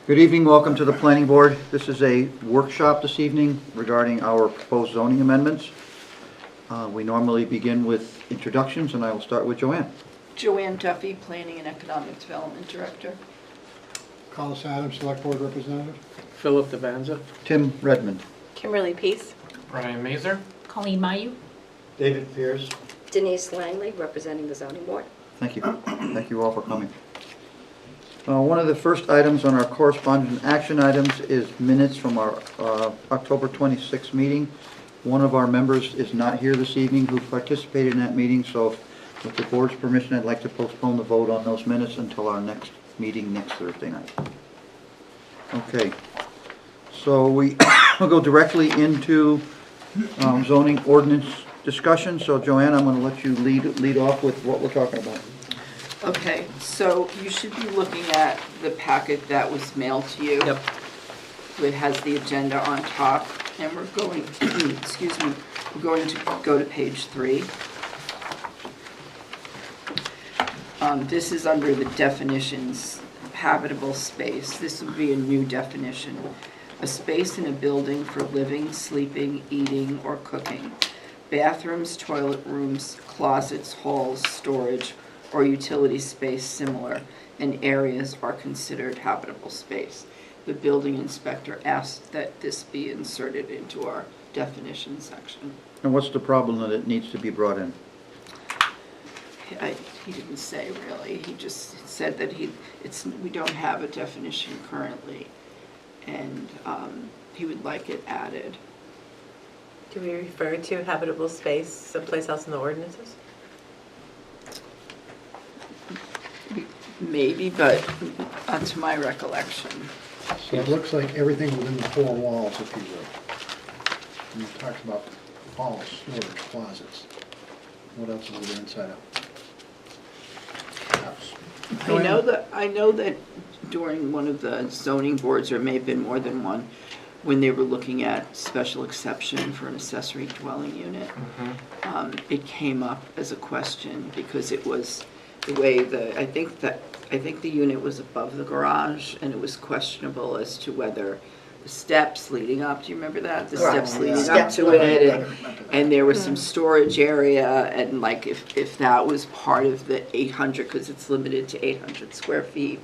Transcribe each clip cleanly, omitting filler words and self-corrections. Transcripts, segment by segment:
Good evening, welcome to the Planning Board. This is a workshop this evening regarding our proposed zoning amendments. We normally begin with introductions, and I will start with Joanne. Joanne Duffy, Planning and Economic Development Director. Collis Adams, Select Board Representative. Philip Devanza. Tim Redmond. Kimberly Peace. Brian Mazer. Colleen Mayu. David Pierce. Denise Langley, representing the zoning board. Thank you. Thank you all for coming. One of the first items on our correspondence and action items is minutes from our October 26th meeting. One of our members is not here this evening who participated in that meeting, so with the board's permission, I'd like to postpone the vote on those minutes until our next meeting next Thursday night. Okay, so we'll go directly into zoning ordinance discussion. So Joanne, I'm going to let you lead off with what we're talking about. Okay, so you should be looking at the packet that was mailed to you. Yep. It has the agenda on top, and we're going, excuse me, we're going to go to page 3. This is under the definitions, habitable space. This would be a new definition. A space in a building for living, sleeping, eating, or cooking. Bathrooms, toilet rooms, closets, halls, storage, or utility space similar, and areas are considered habitable space. The building inspector asked that this be inserted into our definition section. And what's the problem that it needs to be brought in? He didn't say really, he just said that we don't have a definition currently, and he would like it added. Do we refer to habitable space someplace else in the ordinances? Maybe, but to my recollection. So it looks like everything within the four walls, if you will. And it talks about halls, storage, closets. What else is there inside a house? I know that during one of the zoning boards, or may have been more than one, when they were looking at special exception for an accessory dwelling unit, it came up as a question because it was the way I think the unit was above the garage, and it was questionable as to whether the steps leading up, do you remember that? The steps leading up to it, and there was some storage area, and like if that was part of the 800, because it's limited to 800 square feet.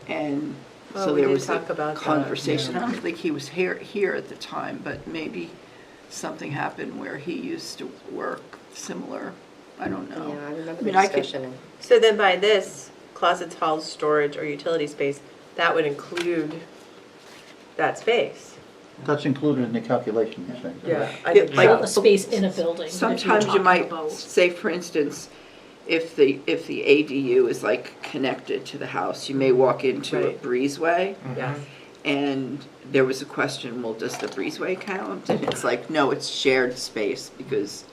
And so there was a conversation. I don't think he was here at the time, but maybe something happened where he used to work similar. I don't know. Yeah, I remember the discussion. So then by this, closets, halls, storage, or utility space, that would include that space? That's included in the calculation, you're saying? Yeah. Like a space in a building. Sometimes you might say, for instance, if the ADU is like connected to the house, you may walk into a breezeway. Yes. And there was a question, well, does the breezeway count? And it's like, no, it's shared space because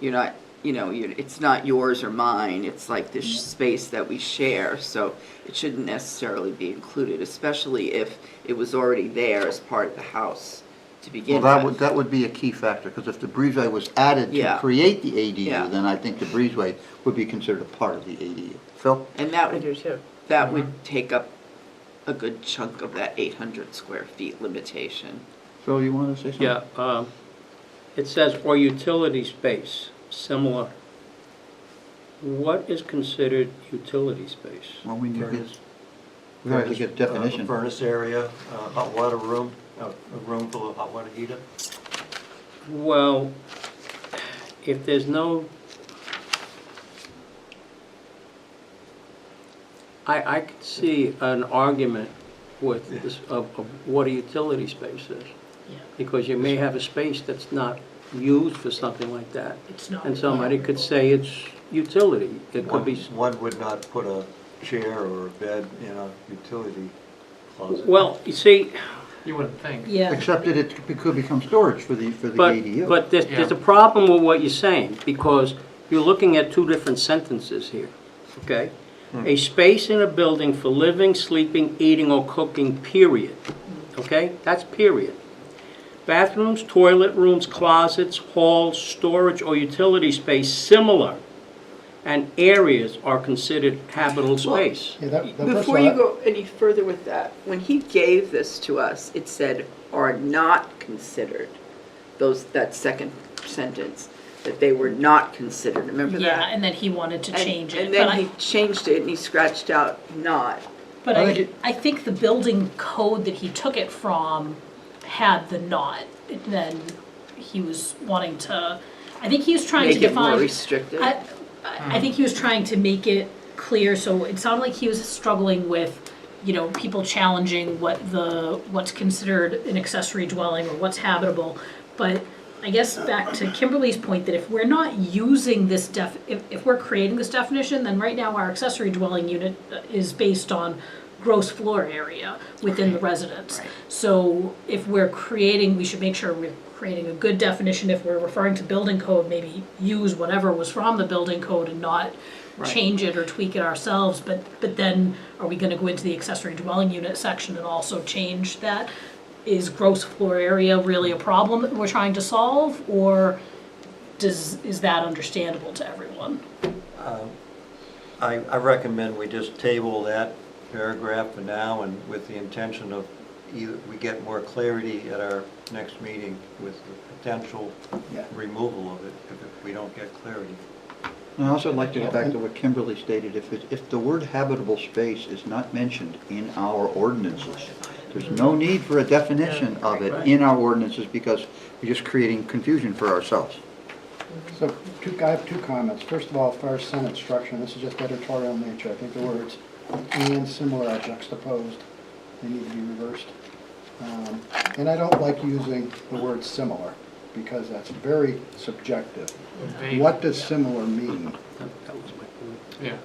you're not, it's not yours or mine. It's like this space that we share. So it shouldn't necessarily be included, especially if it was already there as part of the house to begin with. That would be a key factor, because if the breezeway was added to create the ADU, then I think the breezeway would be considered a part of the ADU. Phil? And that I do too. That would take up a good chunk of that 800 square feet limitation. Phil, you want to say something? Yeah, it says, or utility space, similar. What is considered utility space? Well, we need to get a definition. A furnace area, hot water room, a room full of hot water heater. Well, if there's no, I could see an argument with this of what a utility space is. Yeah. Because you may have a space that's not used for something like that. It's not. And somebody could say it's utility. It could be. One would not put a chair or a bed in a utility closet. Well, you see, You wouldn't think. Yeah. Except that it could become storage for the ADU. but there's a problem with what you're saying, because you're looking at two different sentences here, okay? A space in a building for living, sleeping, eating, or cooking, period. Okay? That's period. Bathrooms, toilet rooms, closets, halls, storage, or utility space similar and areas are considered habitable space. Yeah, that first Before of you all, go any further with that, when he gave this to us, it said, are not considered, that second sentence, that they were not considered, remember that? Yeah, and then he wanted to change it. And then but he changed it and he scratched out not. But I think I think the building code that he took it from had the not. And then he was wanting to, I think he was trying to Make it more define. restrictive. I think he was trying to make it clear, so it sounded like he was struggling with, people challenging what's considered an accessory dwelling or what's habitable. But I guess back to Kimberly's point, that if we're not using this if we're creating this definition, then right now our accessory dwelling unit is based on gross floor area within the residence. Right. So if we're creating, we should make sure we're creating a good definition. If we're referring to building code, maybe use whatever was from the building code and not Right. change it or tweak it ourselves. But then, are we gonna go into the accessory dwelling unit section and also change that? Is gross floor area really a problem that we're trying to solve, or is that understandable to everyone? I recommend we just table that paragraph for now, and with the intention of either we get more clarity at our next meeting with the potential Yeah. removal of it if we don't get clarity. And I also like to go back to what Kimberly stated, if the word habitable space is not mentioned in our ordinances, there's no need for a definition of it in our ordinances, because we're just creating confusion for ourselves. so I have two comments. First of all, as far as sentence structure, and this is just editorial nature, I think the words and similar are juxtaposed. They need to be reversed. And I don't like using the word similar, because that's very subjective. What does similar mean? That was my point. Yeah.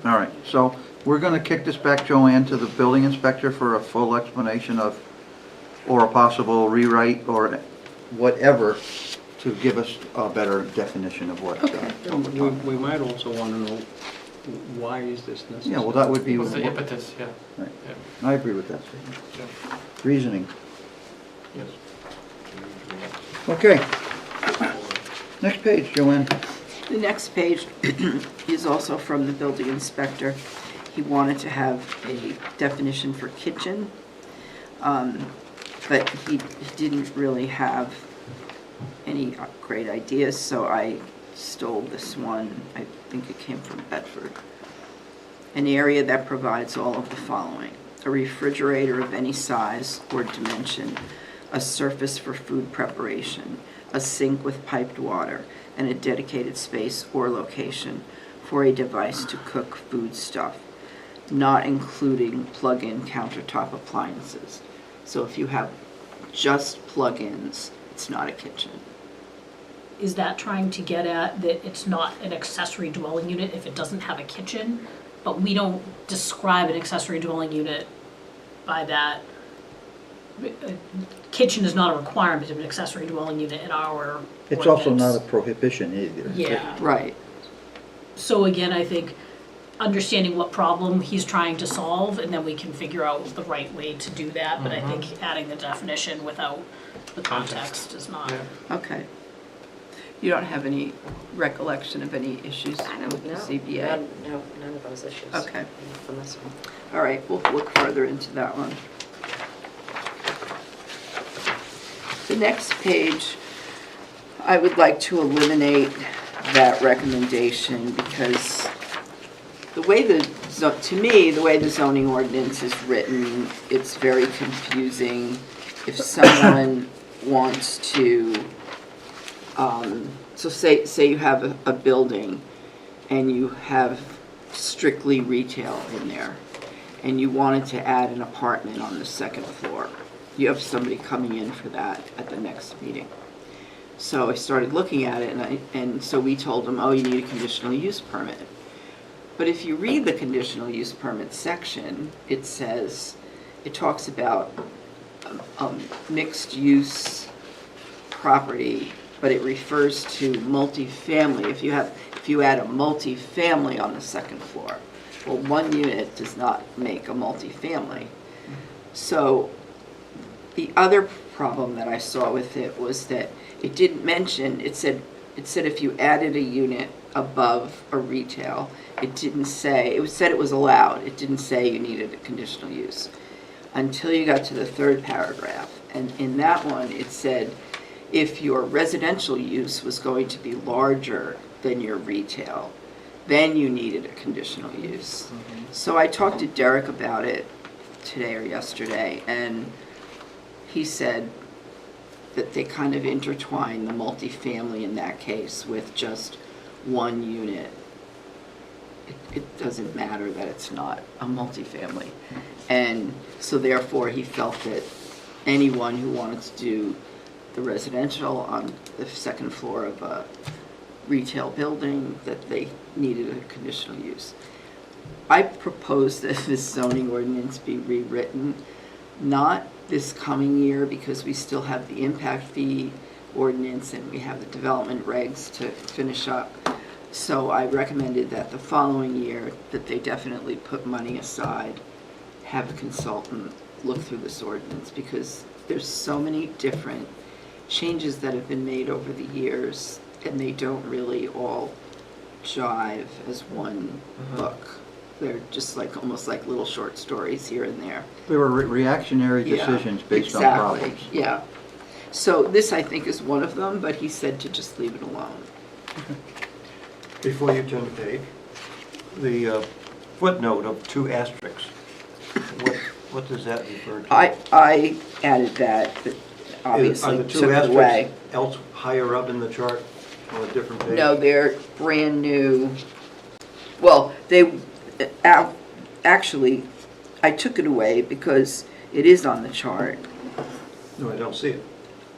All right, so we're gonna kick this back, Joanne, to the building inspector for a full explanation of, or a possible rewrite, or whatever, to give us a better definition of what. We might also want to know, why is this necessary? Yeah, well, that would be, What's the impetus, yeah. right. Yeah. I agree with that statement. Yeah. Reasoning. Yes. Okay. Next page, Joanne. The next page is also from the building inspector. He wanted to have a definition for kitchen, but he didn't really have any great ideas, so I stole this one. I think it came from Bedford. An area that provides all of the following: a refrigerator of any size or dimension, a surface for food preparation, a sink with piped water, and a dedicated space or location for a device to cook food stuff, not including plug-in countertop appliances. So if you have just plug-ins, it's not a kitchen. Is that trying to get at that it's not an accessory dwelling unit if it doesn't have a kitchen? But we don't describe an accessory dwelling unit by that. Kitchen is not a requirement of an accessory dwelling unit in our It's also ordinance. not a prohibition either. Yeah. Right. So again, I think understanding what problem he's trying to solve, and then we can figure out the right way to do that. But I think adding the definition without the context is not. Yeah. Okay. You don't have any recollection of any issues with the ZBA? No, none of those issues. Okay. From this one. All right, we'll look further into that one. The next page, I would like to eliminate that recommendation, because the way to me, the way the zoning ordinance is written, it's very confusing. If someone wants to, so say you have a building and you have strictly retail in there, and you wanted to add an apartment on the second floor. You have somebody coming in for that at the next meeting. So I started looking at it, and so we told them, oh, you need a conditional use permit. But if you read the conditional use permit section, it says, it talks about mixed use property, but it refers to multifamily. If you add a multifamily on the second floor, well, one unit does not make a multifamily. So the other problem that I saw with it was that it didn't mention, it it said if you added a unit above a retail, it didn't say, it said it was allowed, it didn't say you needed a conditional use. Until you got to the third paragraph. And in that one, it said if your residential use was going to be larger than your retail, then you needed a conditional use. So I talked to Derek about it today or yesterday, and he said that they kind of intertwine the multifamily in that case with just one unit. It doesn't matter that it's not a multifamily. And so therefore, he felt that anyone who wanted to do the residential on the second floor of a retail building, that they needed a conditional use. I propose that this zoning ordinance be rewritten, not this coming year, because we still have the impact fee ordinance and we have the development regs to finish up. So I recommended that the following year, that they definitely put money aside, have a consultant look through this ordinance, because there's so many different changes that have been made over the years, and they don't really all jive as one book. They're just like, almost like little short stories here and there. There were reactionary Yeah, decisions based on exactly, problems. yeah. So this, I think, is one of them, but he said to just leave it alone. Before you turn the page, the footnote of 2 asterisks, what does that refer to? I added that, but obviously Are the took 2 it away. asterisks else higher up in the chart on a different page? No, they're brand new. Well, actually, I took it away because it is on the chart. No, I don't see it.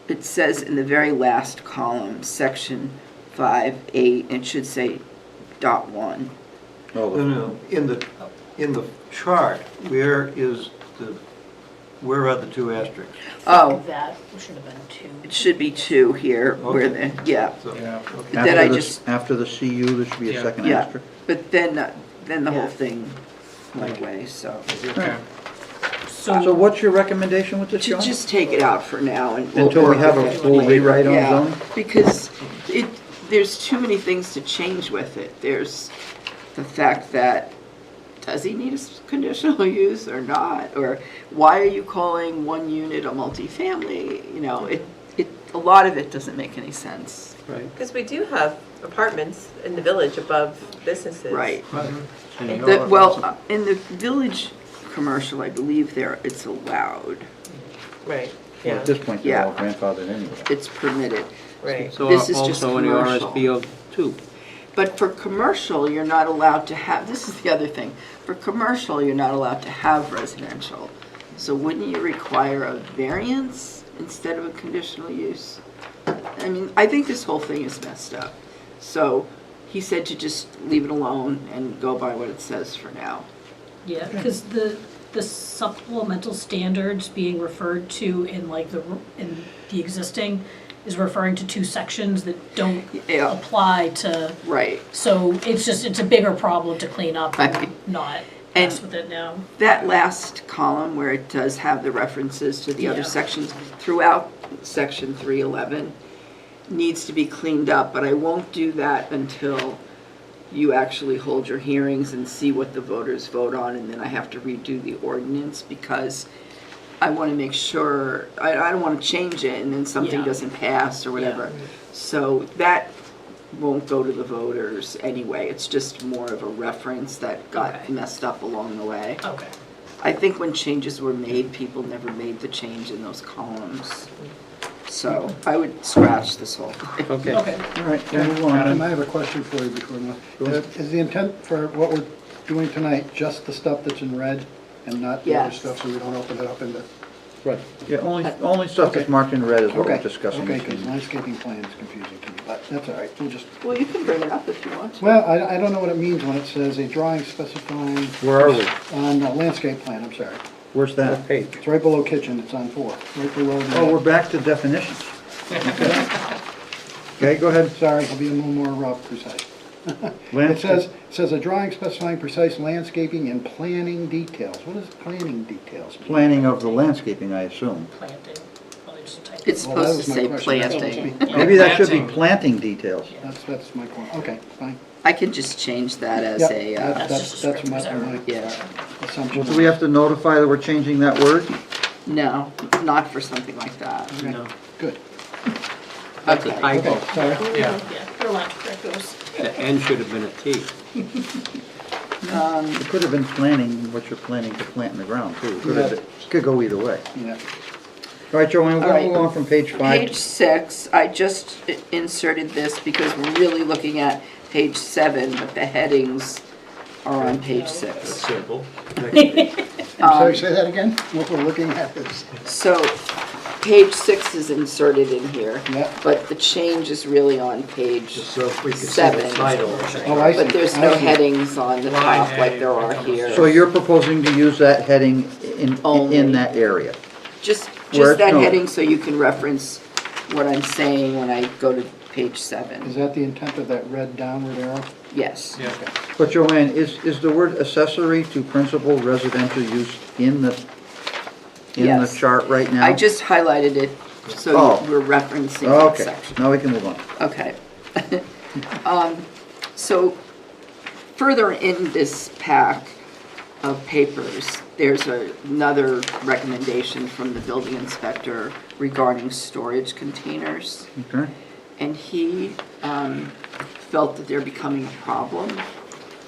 It says in the very last column, section 5.8, it should say .1. Oh, No, in the chart, where are the 2 asterisks? Oh, That should have been 2. it should be 2 here, where Okay. yeah. So, okay. Then I after just, after the CU, there should be a Yeah. second yeah, asterisk. but then the whole Yeah. thing went away, so. Okay. So what's your recommendation with this, John? Just take it out for now and we'll Until we work have with a it full later. rewrite on Yeah, zoning? because there's too many things to change with it. There's the fact that, does he need a conditional use or not? Or why are you calling one unit a multifamily? You know, a lot of it doesn't make any sense. Right. Because we do have apartments in the village above businesses. Right. And they The- all- Well, in the village commercial, I believe it's allowed. Right, Well, yeah, at this point, they're all Yeah. grandfathered anyway. It's permitted. right. So This is just also in the commercial. RSBO too. But for commercial, you're not allowed to have, this is the other thing, for commercial, you're not allowed to have residential. So wouldn't you require a variance instead of a conditional use? I mean, I think this whole thing is messed up. So he said to just leave it alone and go by what it says for now. Yeah, because the supplemental standards being referred to in in the existing is referring to 2 sections that don't Yeah. apply to, Right. so it's a bigger problem to clean up Right. and not mess And- with it now. That last column where it does have the references to the other Yeah. sections throughout section 311 needs to be cleaned up, but I won't do that until you actually hold your hearings and see what the voters vote on, and then I have to redo the ordinance because I want to make sure, I don't want to change it and then something Yeah. doesn't pass or whatever. So that won't go to the voters anyway. It's just more of a reference that got Okay. messed up along the way. Okay. I think when changes were made, people never made the change in those columns. So I would scratch this whole thing. Okay. Okay. All right, we'll move on. Tim, I have a question for you before we move. Is the intent for what we're doing tonight just the stuff that's in red and not the other Yes. stuff, so we don't open it up into? Right. Yeah, only stuff that's marked in red is what we're Okay, discussing. okay, this because evening. landscaping plan is confusing to me, but that's all right, we'll just, Well, you can bring it up if you want to. well, I don't know what it means when it says a drawing specifying. Where are we? On the landscape plan, I'm sorry. Where's that? Page. It's right below kitchen, it's on 4, right below the. Oh, we're back to definitions. Okay, go ahead. Sorry, I'll be a little more precise. It Landscape- says a drawing specifying precise landscaping and planning details. What does planning details mean? Planning of the landscaping, I assume. Planting, probably just type. It's Well, that supposed was to my say question. That's planting. supposed to Maybe that should be Planting. planting details. That's my point. Okay, fine. I can just change that as Yep, a, that- That's just a That's my scrivener's error. yeah, assumption. Well, do we have to notify that we're changing that word? no, not for something like that. Okay, No, Good. that's a Okay. typo. Okay, sorry. Yeah. Yeah, you're allowed to correct those. The N should have been a T. It could have been planting what you're planning to plant in the ground too. Yeah. Could go either way. Yeah. All right, Joanne, we're All gonna right. move on from page 5. Page 6, I just inserted this because we're really looking at page 7, but the headings are on page 6. Simple. I'm sorry, say that again? What we're looking at is, So, page 6 is inserted in here, yeah. but the change is really on page, Just so we can see the 7. title. Oh, I see. but there's I no see. headings on the Line top like A, there are here. So you're proposing to use that heading Only. in that area? Just Where- that no. heading so you can reference what I'm saying when I go to page Is 7. that the intent of that red downward arrow? Yes. Yeah. But Joanne, is the word accessory to principal residential use in the Yes. chart right now? I just highlighted it so Oh. we're referencing that Okay, section. now we can move on. Okay. So further in this pack of papers, there's another recommendation from the building inspector regarding storage containers. Okay. And he felt that they're becoming a problem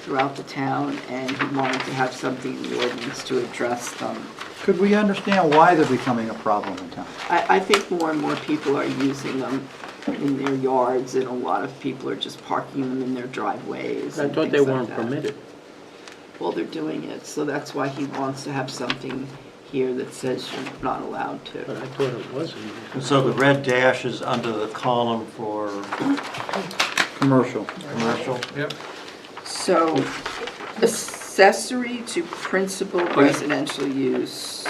throughout the town, and he wanted to have something in the ordinance to address them. Could we understand why they're becoming a problem in town? I think more and more people are using them in their yards, and a lot of people are just parking them in their driveways I and thought they things like weren't that. permitted. Well, they're doing it, so that's why he wants to have something here that says you're not allowed But to. I thought it was in And there. so the red dash is under the column for Commercial. commercial? Yep. So, accessory to principal residential use.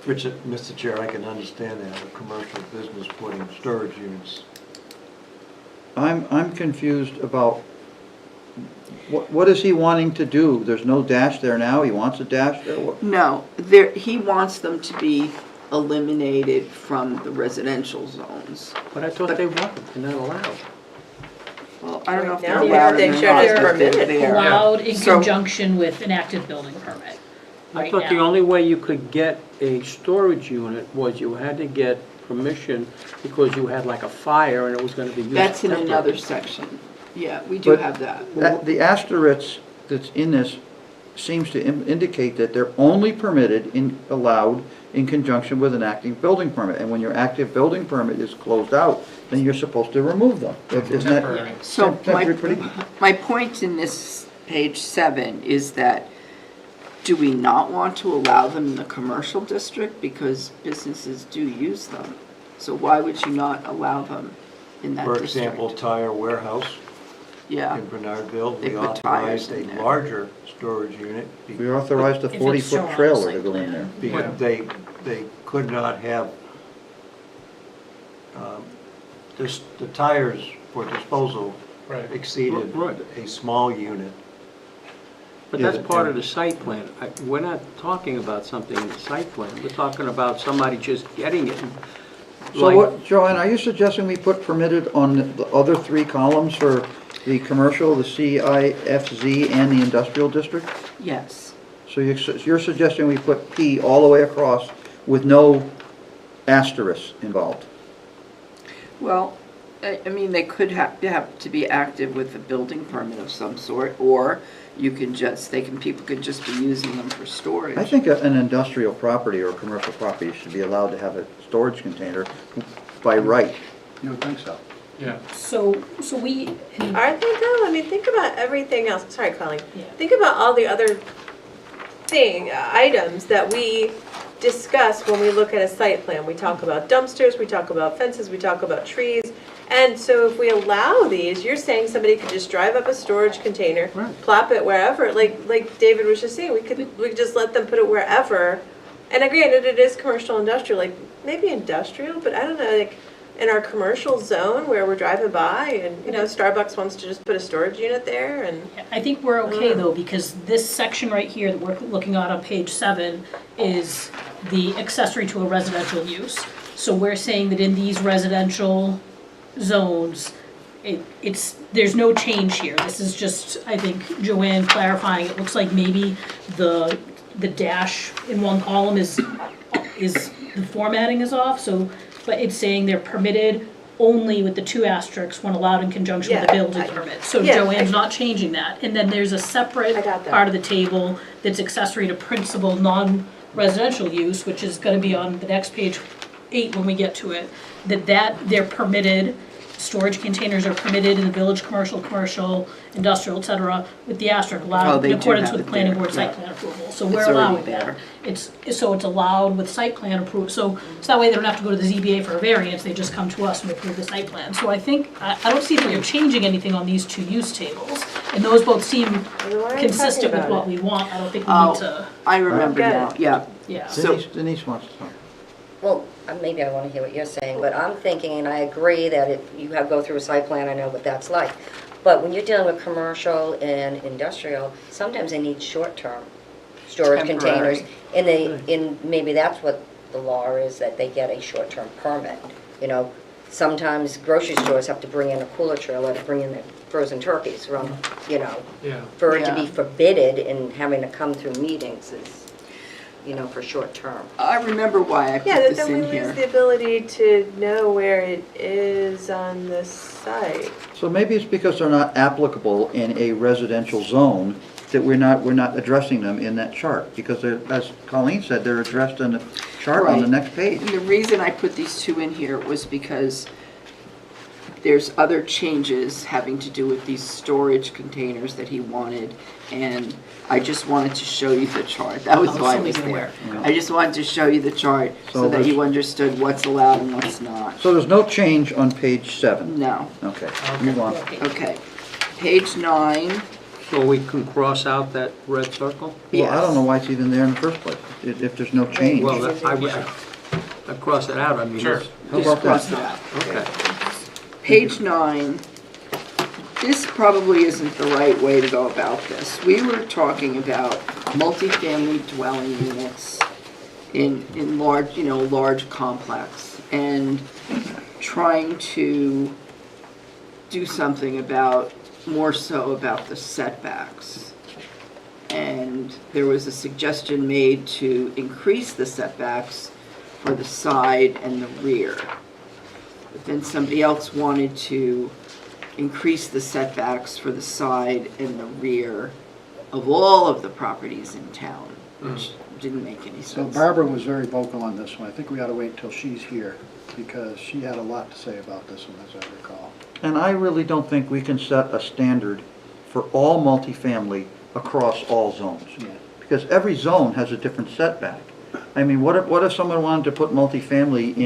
Richard, Mr. Chair, I can understand that, a commercial business putting storage units. I'm confused about, what is he wanting to do? There's no dash there now, he wants a dash there? What- No, he wants them to be eliminated from the residential zones. But I thought they weren't, they're not allowed. Well, I don't know if Right they're now, allowed they or should not, as but they're permitted. there. Allowed in So- conjunction with an active building permit. I Right thought the now. only way you could get a storage unit was you had to get permission because you had like a fire and it was gonna be used. That's in temporarily. another section. Yeah, we do But- have that. The asterisk that's in this seems to indicate that they're only permitted allowed in conjunction with an active building permit. And when your active building permit is closed out, then you're supposed to remove them. Isn't that? Temporary. So Temporary. my point in this page 7 is that, do we not want to allow them in the commercial district? Because businesses do use them. So why would you not allow them in that For district? example, Tire Warehouse Yeah, in Bernardville, They we put tires authorized in a there. larger storage unit We authorized a If it's 40-foot shown on the trailer site to go in plan. there. because they could not have, the tires for disposal Right. exceeded Right. a small unit. But Yeah, that's part of the site plan. We're not talking about something in the site plan. We're talking about somebody just getting it. So Like- what, Joanne, are you suggesting we put permitted on the other 3 columns for the commercial, the CIFZ, and the industrial district? yes. So you're suggesting we put P all the way across with no asterisk involved? Well, I mean, they could have to be active with a building permit of some sort, or you can just, people could just be using them for storage. I think an industrial property or a commercial property should be allowed to have a storage container by right. You would think so. Yeah. So we, Aren't they though? I mean, think about everything else. Sorry, Colleen. Yeah. Think about all the other items that we discuss when we look at a site plan. We talk about dumpsters, we talk about fences, we talk about trees. And so if we allow these, you're saying somebody could just drive up a storage container, Right. plop it wherever, like David was just saying, we could just let them put it wherever. And granted, it is commercial industrial, like maybe industrial, but I don't know, like in our commercial zone where we're driving by and, Starbucks wants to just put a storage unit there and. I think we're okay though, because this section right here that we're looking at on page 7 is the accessory to a residential use. So we're saying that in these residential zones, there's no change here. This is just, I think, Joanne clarifying, it looks like maybe the dash in one column is, the formatting is off, so, but it's saying they're permitted only with the 2 asterisks when allowed in conjunction with the Yeah, building permit. So yeah, Joanne's I- not changing that. And then there's a separate I got that. part of the table that's accessory to principal non-residential use, which is gonna be on the next page 8 when we get to it, that they're permitted, storage containers are permitted in the village, commercial, industrial, et cetera, with the asterisk Oh, allowed they in do accordance have with it planning there, board site yeah. plan approval. So we're It's already allowing that. there. So it's allowed with site plan approval, so that way they don't have to go to the ZBA for a variance, they just come to us and approve the site plan. So I think, I don't see that you're changing anything on these 2 use tables, and those both seem Then why are you talking consistent with about what it? we want, I don't think we Oh, need to, I remember Okay. now, yeah. yeah. So- Denise wants to talk. Well, maybe I want to hear what you're saying, but I'm thinking, and I agree that if you have go through a site plan, I know what that's like. But when you're dealing with commercial and industrial, sometimes they need short-term storage Temporary. containers. And maybe that's what the law is, that they get a short-term permit. You know, sometimes grocery stores have to bring in a cooler trailer to bring in their frozen turkeys from, you know, Yeah. for it to be Yeah. forbidden and having to come through meetings is, you know, for short-term. I remember why I put Yeah, but this then we in lose here. the ability to know where it is on the site. So maybe it's because they're not applicable in a residential zone that we're not addressing them in that chart. Because they're, as Colleen said, they're addressed in the chart on the Right. next page. And the reason I put these 2 in here was because there's other changes having to do with these storage containers that he wanted, and I just wanted to show you the chart. That was Oh, why I so was we can there. wear. I just wanted to show you the chart So so that you there's- understood what's allowed and what's not. So there's no change on page 7? No. Okay, move on. Okay. Page 9. So we can cross out that red circle? Well, I don't know Yes. why it's even there in the first place, if there's no change. Well, I crossed it out, I mean, Sure. it's- How Just about cross that? it out. okay. Page 9, this probably isn't the right way to go about this. We were talking about multifamily dwelling units in large, large complex, and trying to do something more so about the setbacks. And there was a suggestion made to increase the setbacks for the side and the rear. But then somebody else wanted to increase the setbacks for the side and the rear of all of the properties in town, which didn't make any So sense. Barbara was very vocal on this one. I think we ought to wait until she's here, because she had a lot to say about this one, as I recall. And I really don't think we can set a standard for all multifamily across all zones. Yeah. Because every zone has a different setback. I mean, what if someone wanted to put multifamily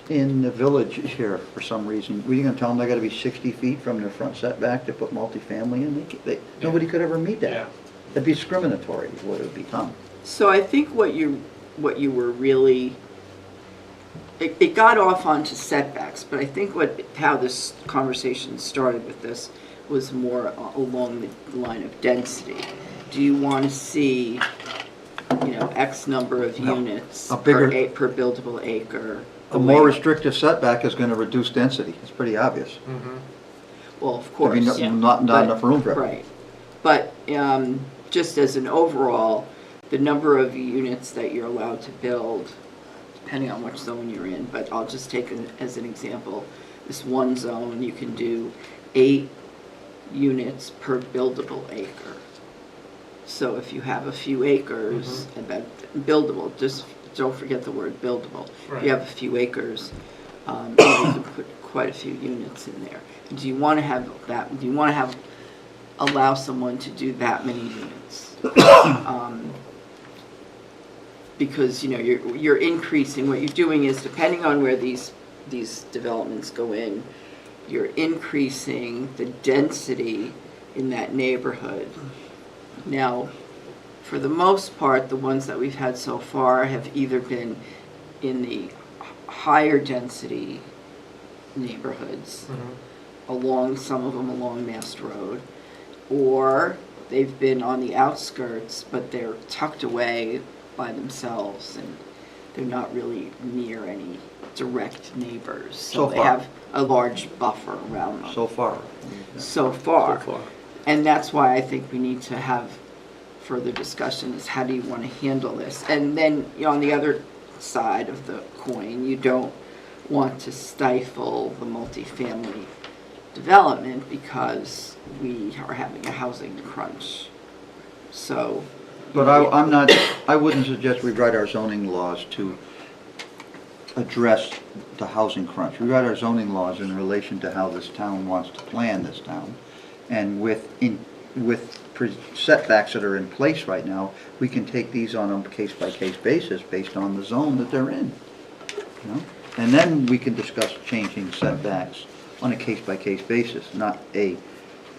in the village here for some reason? Were you gonna tell them they gotta be 60 feet from their front setback to put multifamily in? Nobody could ever meet Yeah. that. That'd be discriminatory, is what it would become. So I think what you were really, it got off onto setbacks, but I think how this conversation started with this was more along the line of density. Do you want to see, X number of No. units A bigger- per buildable acre? A more restrictive setback is gonna reduce density. It's pretty obvious. Mm-hmm. Well, of There'd be course. not But- enough room for it. Right. But just as an overall, the number of units that you're allowed to build, depending on which zone you're in, but I'll just take as an example, this one zone, you can do 8 units per buildable acre. So if you have a few acres, and that buildable, just don't forget the word buildable. If Right. you have a few acres, you can put quite a few units in there. Do you want to have that, do you want to allow someone to do that many units? Because, you're increasing, what you're doing is, depending on where these developments go in, you're increasing the density in that neighborhood. Now, for the most part, the ones that we've had so far have either been in the higher density neighborhoods, some of them along Mast Road, or they've been on the outskirts, but they're tucked away by themselves, and they're not really near any direct neighbors. So they far. have a large buffer around them. So far. So far. So far. And that's why I think we need to have further discussion, is how do you want to handle this? And then, you know, on the other side of the coin, you don't want to stifle the multifamily development because we are having a housing crunch. So. But I wouldn't suggest we write our zoning laws to address the housing crunch. We write our zoning laws in relation to how this town wants to plan this town. And with setbacks that are in place right now, we can take these on a case-by-case basis based on the zone that they're in. You know? And then we can discuss changing setbacks on a case-by-case basis, not a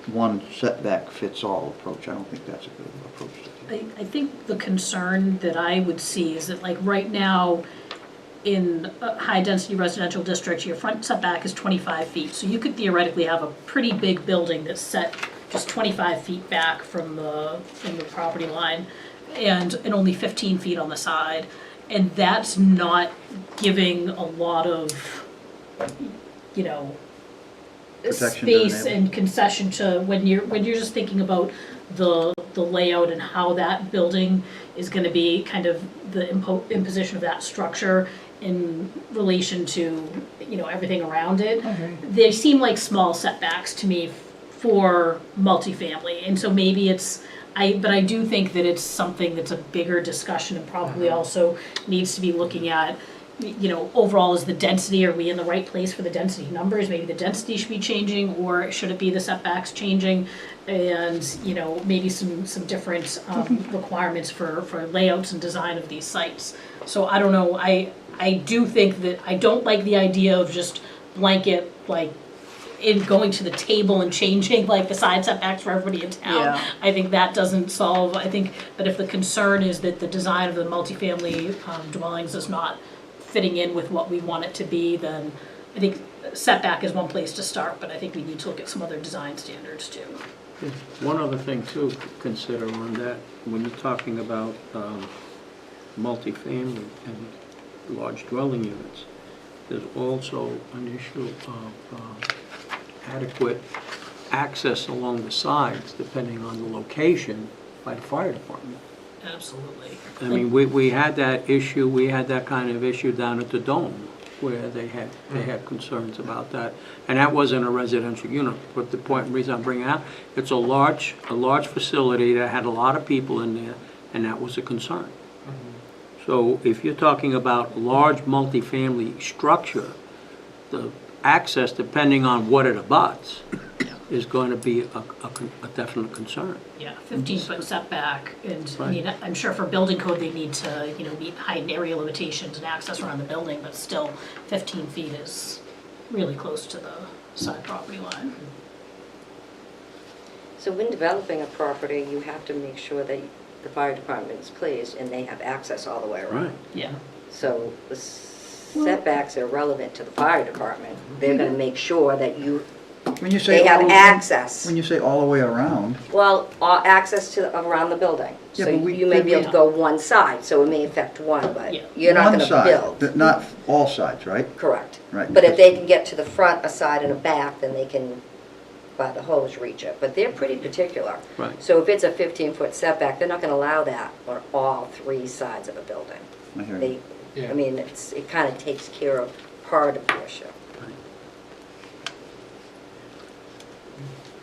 one setback fits all approach. I don't think that's a good approach to take. I think the concern that I would see is that, like, right now, in a high-density residential district, your front setback is 25 feet. So you could theoretically have a pretty big building that's set just 25 feet back from the property line and only 15 feet on the side. And that's not giving a lot of, you know, Protection to the space neighbor. and concession to when you're just thinking about the layout and how that building is going to be, kind of the imposition of that structure in relation to, you know, everything around it. They seem like small setbacks to me for multifamily, and so maybe but I do think that it's something that's a bigger discussion and probably also needs to be looking at, you know, overall, is the density, are we in the right place for the density numbers? Maybe the density should be changing, or should it be the setbacks changing? And, you know, maybe some different requirements for layouts and design of these sites. So I don't know, I do think that, I don't like the idea of just blanket, like, in going to the table and changing like the side setbacks for everybody in town. Yeah. I think that doesn't solve, I think, but if the concern is that the design of the multifamily dwellings is not fitting in with what we want it to be, then I think setback is one place to start, but I think we need to look at some other design standards too. One other thing too to consider on that, when you're talking about multifamily and large dwelling units, there's also an issue of adequate access along the sides, depending on the location, by the fire department. Absolutely. I mean, we had that issue, we had that kind of issue down at the Dome, where they had concerns about that. And that wasn't a residential unit, but the point, reason I'm bringing it up, it's a large facility that had a lot of people in there, and that was a concern. So if you're talking about large multifamily structure, the access, depending on what it abuts, is going to be a definite concern. Yeah, 15-foot setback, and I Right. mean, I'm sure for building code, they need to, you know, meet height and area limitations and access around the building, but still, 15 feet is really close to the side property line. So when developing a property, you have to make sure that the fire department is pleased and they have access all the way around. Right. Yeah. So the setbacks are relevant to the fire department. They're gonna make sure that When you say they have all- access. When you say all the way around, Well, access to, around the building. Yeah, So but we- you may be able to yeah. go one side, so it may affect one, but Yeah. you're not one gonna side, build. but not all sides, right? Correct. Right. But if they can get to the front, a side, and a back, then they can, by the hose, reach it. But they're pretty particular. Right. So if it's a 15-foot setback, they're not gonna allow that on all three sides of a building. I hear you. They, Yeah. I mean, it kind of takes care of part of the issue.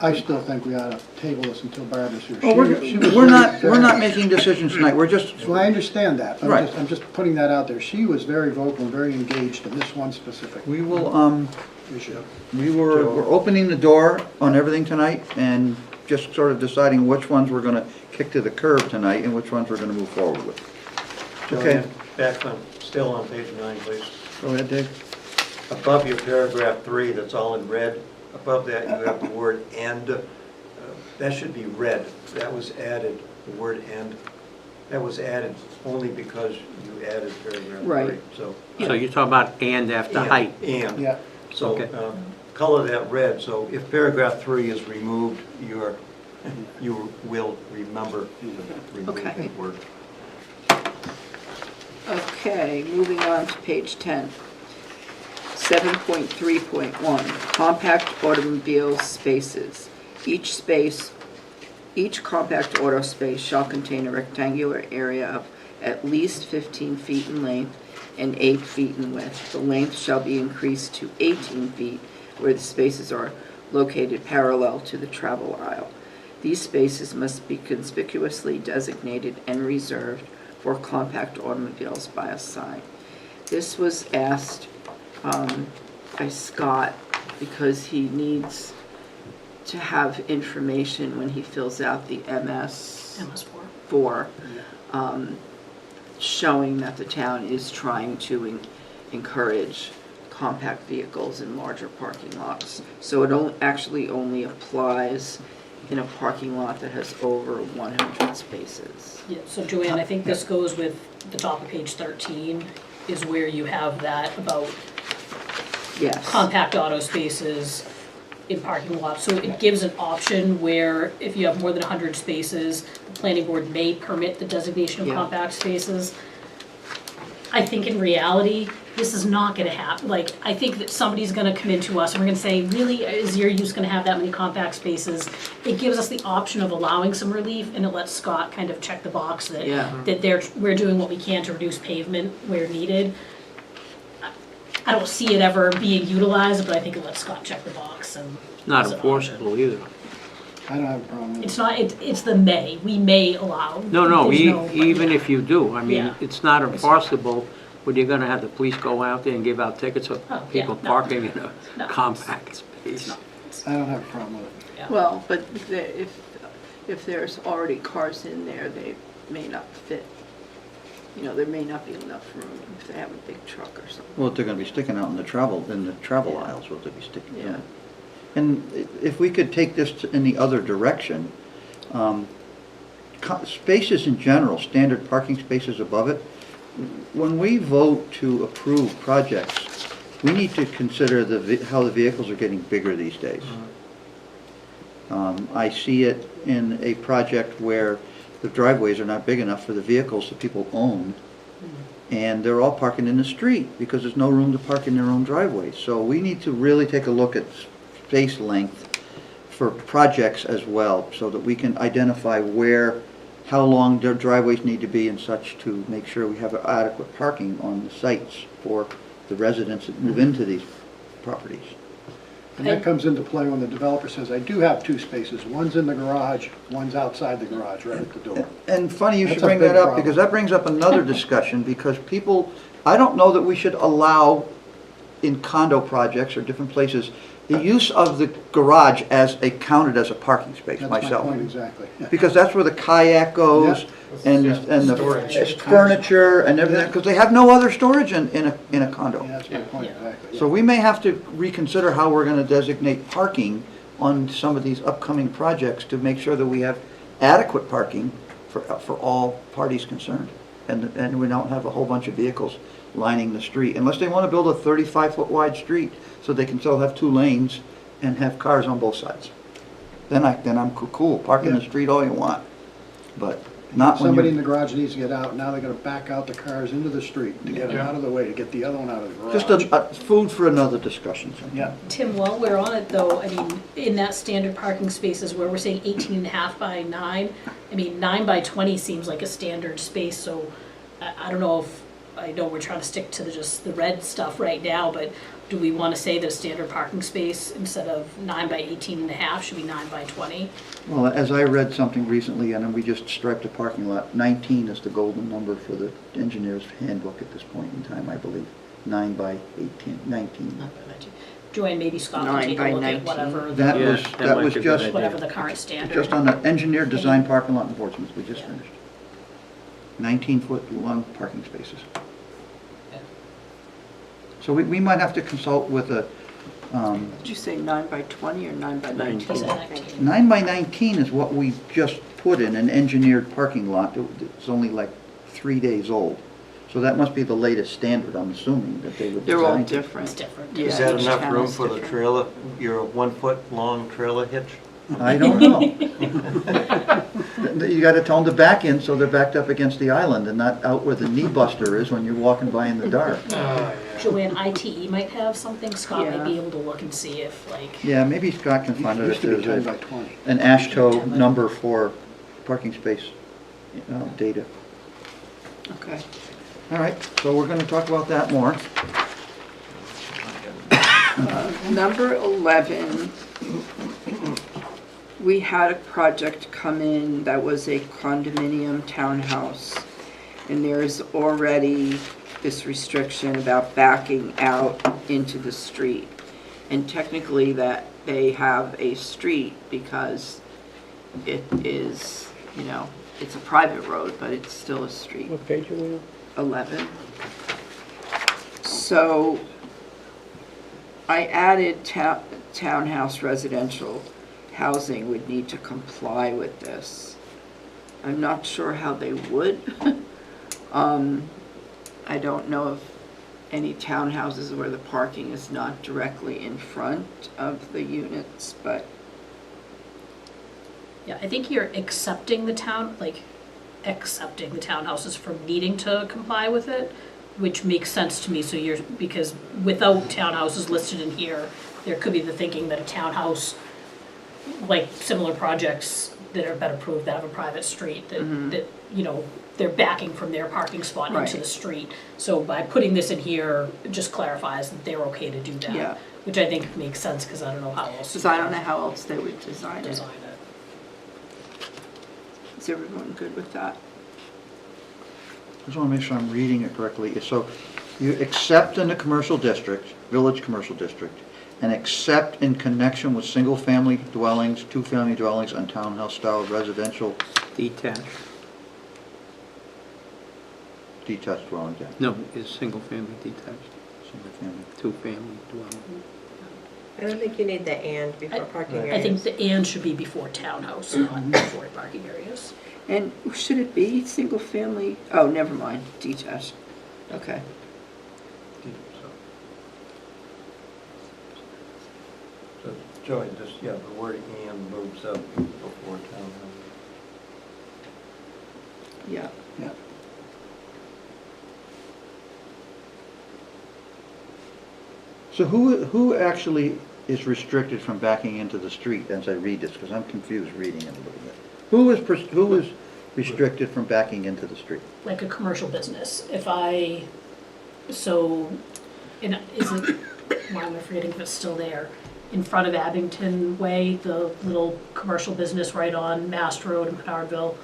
I still think we ought to table this until Barbara's here. Well, She was we're very- not making decisions tonight, we're just, So I understand that, but Right. I'm just putting that out there. She was very vocal and very engaged in this one specific we will, issue. we're opening the door on everything tonight and just sort of deciding which ones we're gonna kick to the curb tonight and which ones we're gonna move forward with. Okay, Joanne, back on, still on page 9, please. go ahead, Dave. Above your paragraph 3, that's all in red, above that you have the word "and." That should be red. That was added, the word "and." That was added only because you added paragraph 3. Right. So, So you're talking about and after height. And. Yeah. So, Okay. color that red, so if paragraph 3 is removed, you will remember to remove Okay. the word. Okay, moving on to page 10. 7.3.1, compact automobile spaces. Each compact auto space shall contain a rectangular area of at least 15 feet in length and 8 feet in width. The length shall be increased to 18 feet where the spaces are located parallel to the travel aisle. These spaces must be conspicuously designated and reserved for compact automobiles by a sign. This was asked by Scott because he needs to have information when he fills out the MS4, showing that the town is trying to encourage compact vehicles in larger parking lots. So it actually only applies in a parking lot that has over 100 spaces. Yeah, so Joanne, I think this goes with the top of page 13, is where you have that about Yes. compact auto spaces in parking lots. So it gives an option where if you have more than 100 spaces, the planning board may permit the designation of Yeah. compact spaces. I think in reality, this is not gonna happen. Like, I think that somebody's gonna come into us and we're gonna say, really, is your use gonna have that many compact spaces? It gives us the option of allowing some relief, and it lets Scott kind of check the box that, Yeah. we're doing what we can to reduce pavement where needed. I don't see it ever being utilized, but I think it lets Scott check the box and. Not it's an enforceable either. I don't have a problem with it. It's not, it's the may, we may allow. No, There's even if you do, I mean, Yeah. it's not enforceable, but you're gonna have the police go out there and give out tickets for Oh, yeah, people no. parking in No. a compact It's space. not. I don't have a problem with it. Yeah. Well, but if there's already cars in there, they may not fit. You know, there may not be enough room if they have a big truck or something. Well, they're gonna be sticking out in the travel Yeah. aisles, what they'll be sticking Yeah. out. And if we could take this in the other direction, spaces in general, standard parking spaces above it, when we vote to approve projects, we need to consider how the vehicles are getting bigger these days. I see it in a project where the driveways are not big enough for the vehicles that people own, and they're all parking in the street because there's no room to park in their own driveways. So we need to really take a look at space length for projects as well, so that we can identify how long their driveways need to be and such to make sure we have adequate parking on the sites for the residents that move into these properties. And that comes into play when the developer says, I do have 2 spaces, one's in the garage, one's outside the garage, right at the door. And funny you should That's a bring that big up, problem. because that brings up another discussion, because I don't know that we should allow in condo projects or different places, the use of the garage counted as a parking space That's my myself. point exactly. Because that's where the kayak goes, and the Storage. furniture and everything, because they have no other storage in a condo. Yeah, that's my point Yeah. exactly. So we may have to reconsider how we're gonna designate parking on some of these upcoming projects to make sure that we have adequate parking for all parties concerned. And we don't have a whole bunch of vehicles lining the street, unless they wanna build a 35-foot wide street so they can still have 2 lanes and have cars on both sides. Then I'm cool, park in the Yeah. street all you want, but not when Somebody in you're, the garage needs to get out, now they're gonna back out the cars into the street to get them Yeah. out of the way, to get the other one out of the garage. just a food for another discussion. Yeah. Tim, while we're on it though, I mean, in that standard parking spaces where we're saying 18 and a half by 9, I mean, 9 by 20 seems like a standard space, so I don't know if, I know we're trying to stick to just the red stuff right now, but do we want to say that a standard parking space, instead of 9 by 18 and a half, should be 9 by 20? Well, as I read something recently, and then we just striped a parking lot, 19 is the golden number for the engineer's handbook at this point in time, I believe. 9 by 18, 19. Joanne, maybe Scott can 9 take by a look at 19. whatever, That Yeah, was, that that might was be a good just, idea. whatever the current standard. just on the engineered design parking lot in Portsmouth, we just Yeah. finished. 19-foot long parking spaces. Yeah. So we might have to consult with a, Did you say 9 by 20 or 9 by 19? He said 19. 9 by 19 is what we just put in an engineered parking lot. It's only like 3 days old. So that must be the latest standard, I'm assuming, that they would They're all design to. different. It's different. Yeah, Is that each enough town room is for the different. trailer, your 1-foot long trailer hitch? I don't know. You gotta tell them to back in so they're backed up against the island and not out where the knee buster is when you're walking by in the dark. Joanne, ITE might have something, Scott Yeah. might be able to look and see if like, Yeah, maybe Scott can find out Used if to be there's 10 by a- 20. an ASHTO number for parking space data. Okay. All right, so we're gonna talk about that more. Number 11, we had a project come in that was a condominium townhouse. And there's already this restriction about backing out into the street. And technically that they have a street because it is, you know, it's a private road, but it's still a street. What page are we on? 11. So I added townhouse residential housing would need to comply with this. I'm not sure how they would. I don't know of any townhouses where the parking is not directly in front of the units, but yeah, I think you're accepting the accepting the townhouses from needing to comply with it, which makes sense to me, so because without townhouses listed in here, there could be the thinking that a townhouse, like similar projects that have been approved that have a private street, that, you know, they're backing from their parking spot into Right. the street. So by putting this in here, it just clarifies that they're okay to do that. Yeah. Which I think makes sense, because I don't know how else. because I don't know how else they would design it. Design it. Is everyone good with that? I just want to make sure I'm reading it correctly. So you accept in the commercial district, village commercial district, and accept in connection with single-family dwellings, two-family dwellings, and townhouse-style residential Detached. detached dwellings, yeah, No, it's single-family detached, single-family. two-family dwelling. I don't think you need the and before parking areas. I think the and should be before townhouse, not before parking areas. And should it be single family? Oh, never mind, detached. Okay. So, Joey, just, yeah, the word "and" moves up before townhouse. Yeah. Yeah. So who actually is restricted from backing into the street as I read this? Because I'm confused reading it a little bit. Who is restricted from backing into the street? Like a commercial business, is it, why am I forgetting if it's still there? In front of Abington Way, the little commercial business right on Mast Road in Pinardville,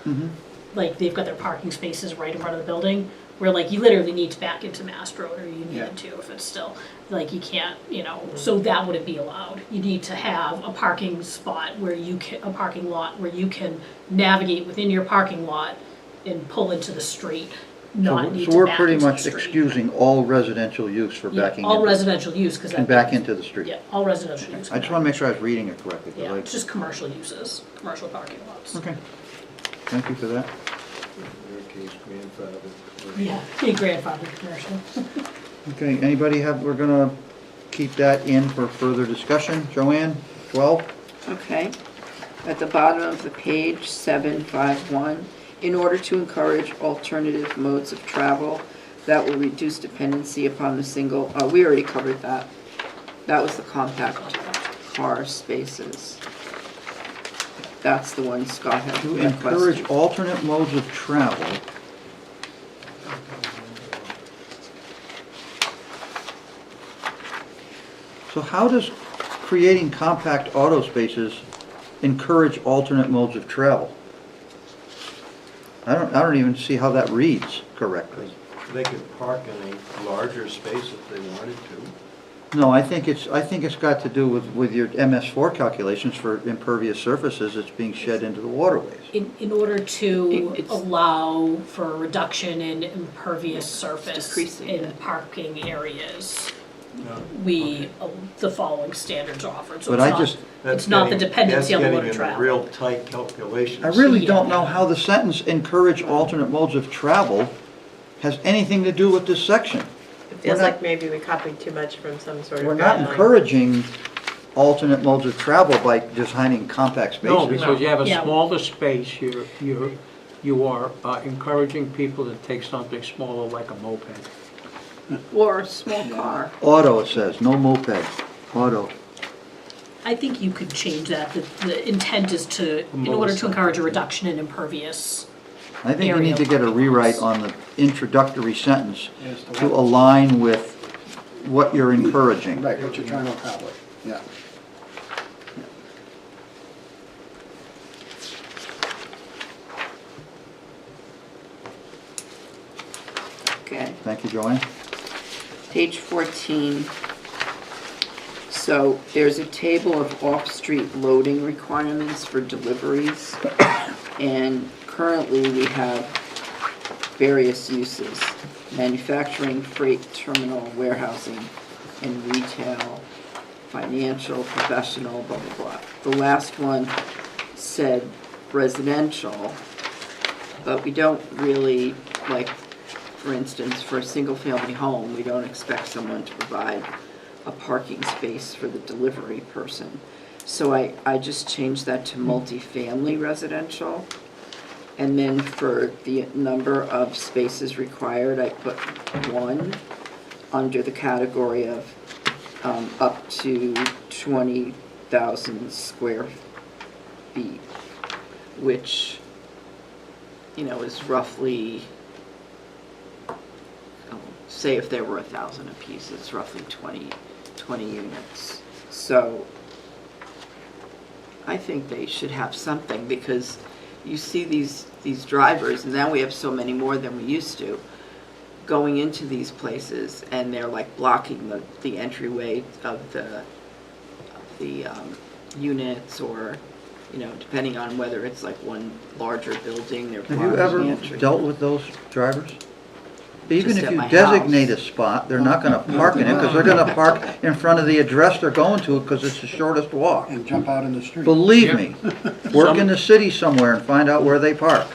like they've got their parking spaces right in front of the building, where like you literally need to back into Mast Road, or you Yeah. need to if it's still, like you can't, you know, so that wouldn't be allowed. You need to have a parking spot where you can, a parking lot where you can navigate within your parking lot and pull into the street, not need So to we're back pretty into the much street. excusing all residential use for Yeah, backing all into, residential use, because can that. back into the street. Yeah, all residential use. I just want to make sure I was reading it correctly. 'cause Yeah, I- it's just commercial uses, commercial parking lots. Okay, thank you for that. In your case, grandfather. Yeah, be grandfathered commercial. Okay, anybody have, we're gonna keep that in for further discussion. Joanne, 12? Okay. At the bottom of the page, 751, in order to encourage alternative modes of travel that will reduce dependency upon the single, we already covered that. That was the compact car spaces. That's the one Scott had To encourage requested. alternate modes of travel. So how does creating compact auto spaces encourage alternate modes of travel? I don't even see how that reads correctly. They could park in a larger space if they wanted to. No, I think it's got to do with your MS4 calculations for impervious surfaces that's being shed into the waterways. In order to It's- allow for a reduction in impervious surface decreasing in it. parking areas, Okay. the following standards are offered. So But it's I not- just- It's not the dependency on the mode of That's travel. getting into real tight calculations. I really don't know how the sentence "encourage alternate modes of travel" has anything to do with this section. It feels We're not- like maybe we copied too much from some sort of We're not guideline. encouraging alternate modes of travel by designing compact spaces. No, because you have a Yeah. smaller space, you are encouraging people to take something smaller like a moped. Or a small car. Auto, it says, no moped, auto. I think you could change that. The intent is to, in order to encourage a reduction in impervious. I think we need to get a Area rewrite on the introductory sentence to align with what you're encouraging. Right, what you're trying to accomplish, yeah. Okay. Thank you, Joanne. Page 14. So there's a table of off-street loading requirements for deliveries. And currently we have various uses: manufacturing, freight, terminal, warehousing, and retail, financial, professional, blah, blah, blah. The last one said residential, but we don't really, like, for instance, for a single-family home, we don't expect someone to provide a parking space for the delivery person. So I just changed that to multifamily residential. And then for the number of spaces required, I put 1 under the category of up to 20,000 square feet, which, you know, is roughly, say if there were 1,000 apiece, it's roughly 20 units. So I think they should have something, because you see these drivers, and now we have so many more than we used to, going into these places, and they're like blocking the entryway of the units, or, you know, depending on whether it's like one larger building, they're Have blocking you the ever entry. dealt with those drivers? Even Just if at you my designate a house. spot, they're not gonna park in it, because they're gonna park in front of the address they're going to, because it's the shortest walk. And jump out in the street. Believe me, work in the city somewhere and find out where they park.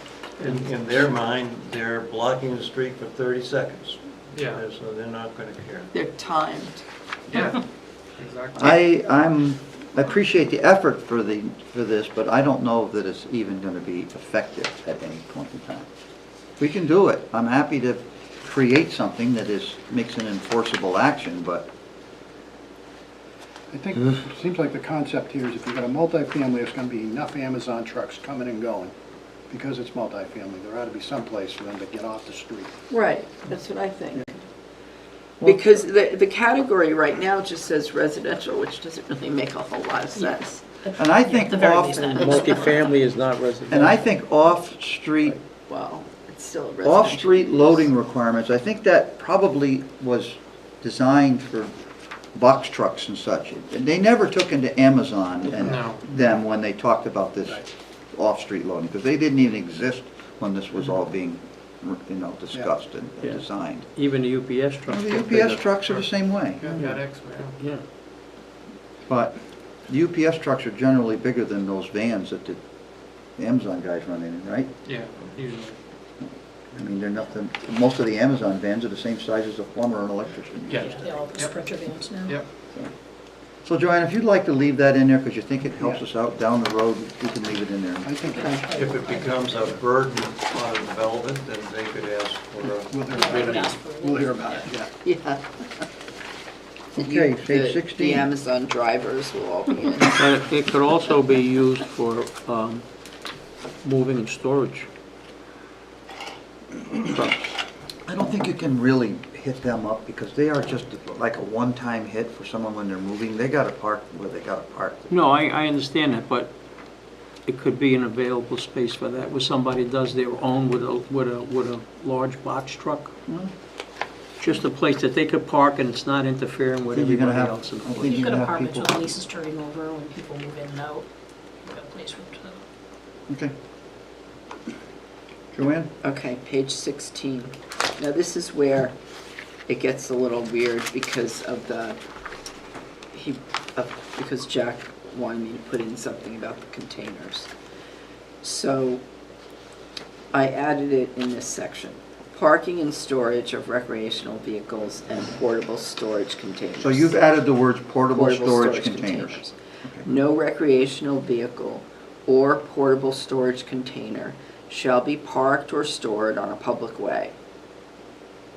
In their mind, they're blocking the street for 30 seconds. Yeah. So they're not gonna care. They're timed. Yeah, exactly. I appreciate the effort for this, but I don't know that it's even gonna be effective at any point in time. We can do it. I'm happy to create something that makes an enforceable action, but I think, it seems like the concept here is if you've got a multifamily, there's gonna be enough Amazon trucks coming and going. Because it's multifamily, there ought to be some place for them to get off the street. Right, that's what I think. Because the category right now just says residential, which doesn't really make a whole lot of sense. And I think At the very least, off, that. Multifamily is not residential. and I think off-street Well, it's still a residential. Off-street loading requirements, I think that probably was designed for box trucks and such. And they never took into Amazon and No. them when they talked about this off-street loading, because they didn't even exist when this was all being, you know, discussed and Yeah. designed. Even the UPS trucks. The get UPS bigger. trucks are the same way, Yeah, FedEx, yeah. Yeah. but the UPS trucks are generally bigger than those vans that the Amazon guys run in, right? Yeah, usually. I mean, they're nothing, most of the Amazon vans are the same size as a plumber or an electrician. Yeah. They all have Yep. Sprinter vans now. Yep. So Joanne, if you'd like to leave that in there, because you think it helps us out down the road, we can leave it in there. I think If it becomes a burden on development, then they could ask for a we'll hear about I would it. ask for it. We'll hear about it, yeah. Yeah. Okay, The- page 16. The Amazon drivers will all be in. But it could also be used for moving and storage. I don't think you can really hit them up, because they are just like a one-time hit for someone when they're moving. They gotta park where they gotta park. No, I understand that, but it could be an available space for that, where somebody does their own with a large box truck. Just a place that they could park and it's not interfering with Think you're gonna everybody have- else in the I think place. You've got You're gonna have apartments people- with leases turning over when people move in and out. You've got a place for them to. Okay. Joanne? Okay, page 16. Now, this is where it gets a little weird because of because Jack wanted me to put in something about the containers. So I added it in this section. parking and storage of recreational vehicles and portable storage containers. So you've added the words portable storage containers. No recreational vehicle or portable storage container shall be parked or stored on a public way.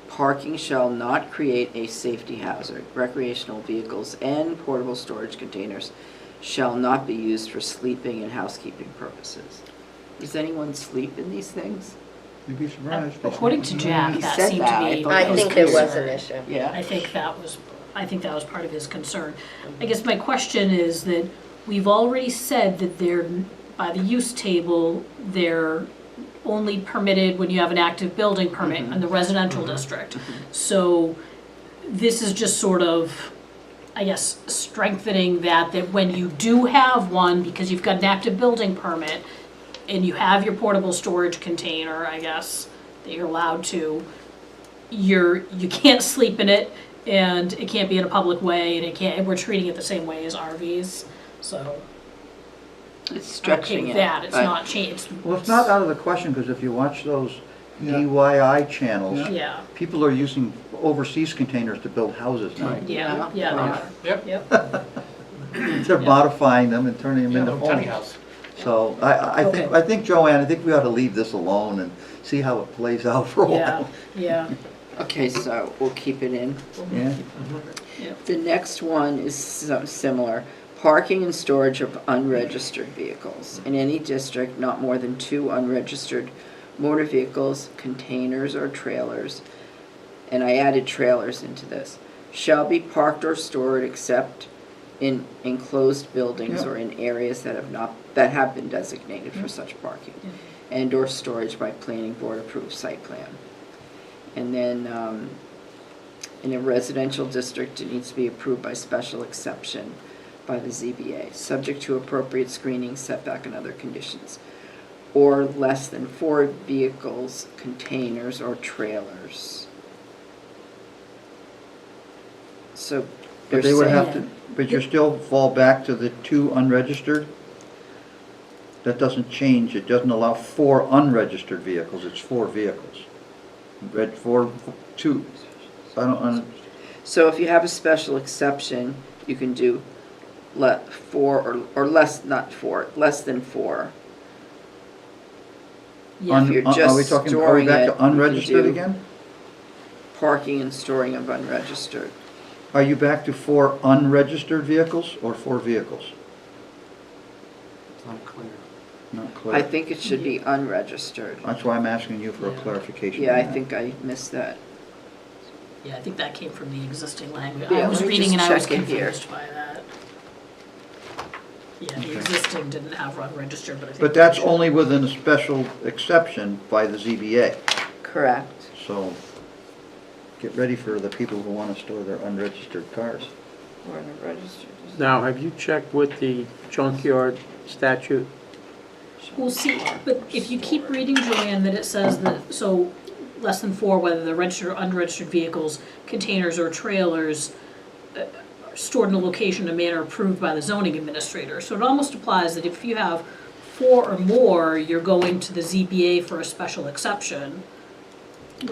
Parking shall not create a safety hazard. Recreational vehicles and portable storage containers shall not be used for sleeping and housekeeping purposes. Does anyone sleep in these things? You'd be surprised. According to Jack, He that said seemed that. to I be. thought I that think there was concern. an issue. Yeah. I think that was part of his concern. I guess my question is that we've already said that they're, by the use table, they're only permitted when you have an active building permit in the residential district. So this is just sort of, I guess, strengthening that when you do have one, because you've got an active building permit, and you have your portable storage container, I guess, that you're allowed to, you can't sleep in it, and it can't be in a public way, and we're treating it the same way as RVs, so. It's I'm okay stretching with it. that, it's but- not changed. Well, it's not out of the question, because if you watch those DIY channels, Yeah, people are using overseas containers to build houses now. yeah, Yeah. they are. Yep. Yep, They're modifying them and turning them Yeah, into little tiny homes. house. So I think, Joanne, I think we ought to leave this alone and see how it plays out for a yeah, while. yeah, Okay, so we'll keep it in. Yeah. The next one is similar. Parking and storage of unregistered vehicles. In any district, not more than 2 unregistered motor vehicles, containers, or trailers, and I added trailers into this, shall be parked or stored except in enclosed buildings Yeah. or in areas that have been designated for such parking, and or storage by planning board approved site plan. And then, in a residential district, it needs to be approved by special exception by the ZBA, subject to appropriate screening, setback, and other conditions, or less than 4 vehicles, containers, or trailers. So they're But they would have saying, to, but you still fall back to the 2 unregistered? That doesn't change, it doesn't allow 4 unregistered vehicles, it's 4 vehicles. Read 2. I don't, so if you have a special exception, you can do 4 or less, not 4, less than 4. yeah. If you're are we just talking, are we storing back it, to you can unregistered do- again? Parking and storing of unregistered. Are you back to 4 unregistered vehicles or 4 vehicles? It's not clear. Not clear. I think it should be unregistered. That's why I'm asking you for a Yeah. clarification. Yeah, on I that. think I missed that. Yeah, I think that came from the existing language. Yeah, I was let me reading just and I was check it here. confused by that. Yeah, the Okay. existing didn't have unregistered, but I think. But that's only within a special exception by the ZBA. Correct. So get ready for the people who want to store their unregistered cars. Or unregistered. Now, have you checked with the junkyard statute? Well, see, but if you keep reading, Joanne, that it says that, so less than 4, whether they're registered or unregistered vehicles, containers or trailers, are stored in a location in a manner approved by the zoning administrator. So it almost applies that if you have 4 or more, you're going to the ZBA for a special exception.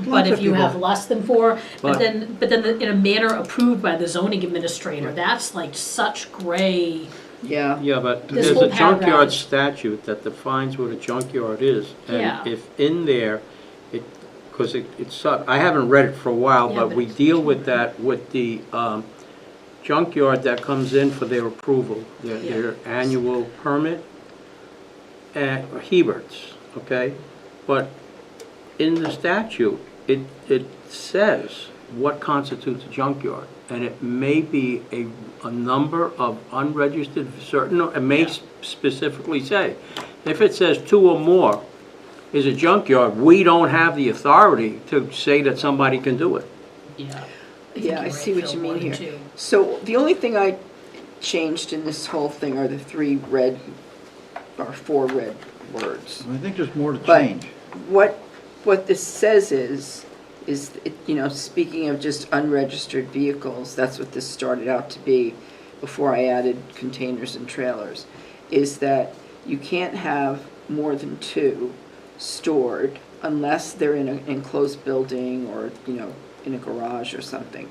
But if you have less than 4, but then in a manner approved by the zoning administrator, that's like such gray. Yeah. Yeah, but This there's whole a junkyard paragraph. statute that defines what a junkyard is. Yeah. And if in there, because it's, I haven't read it for a while, Yeah, but but we it's- deal with that with the junkyard that comes in for their approval, their annual permit, at Hebert's, okay? But in the statute, it says what constitutes a junkyard, and it may be a number of unregistered, certain, it may specifically say. If it says 2 or more is a junkyard, we don't have the authority to say that somebody can do it. Yeah. Yeah, I see what you mean here. Too. So the only thing I changed in this whole thing are the 3 red, or 4 red words. I think there's more to But change. what this says is, speaking of just unregistered vehicles, that's what this started out to be before I added containers and trailers, is that you can't have more than 2 stored unless they're in an enclosed building or, in a garage or something.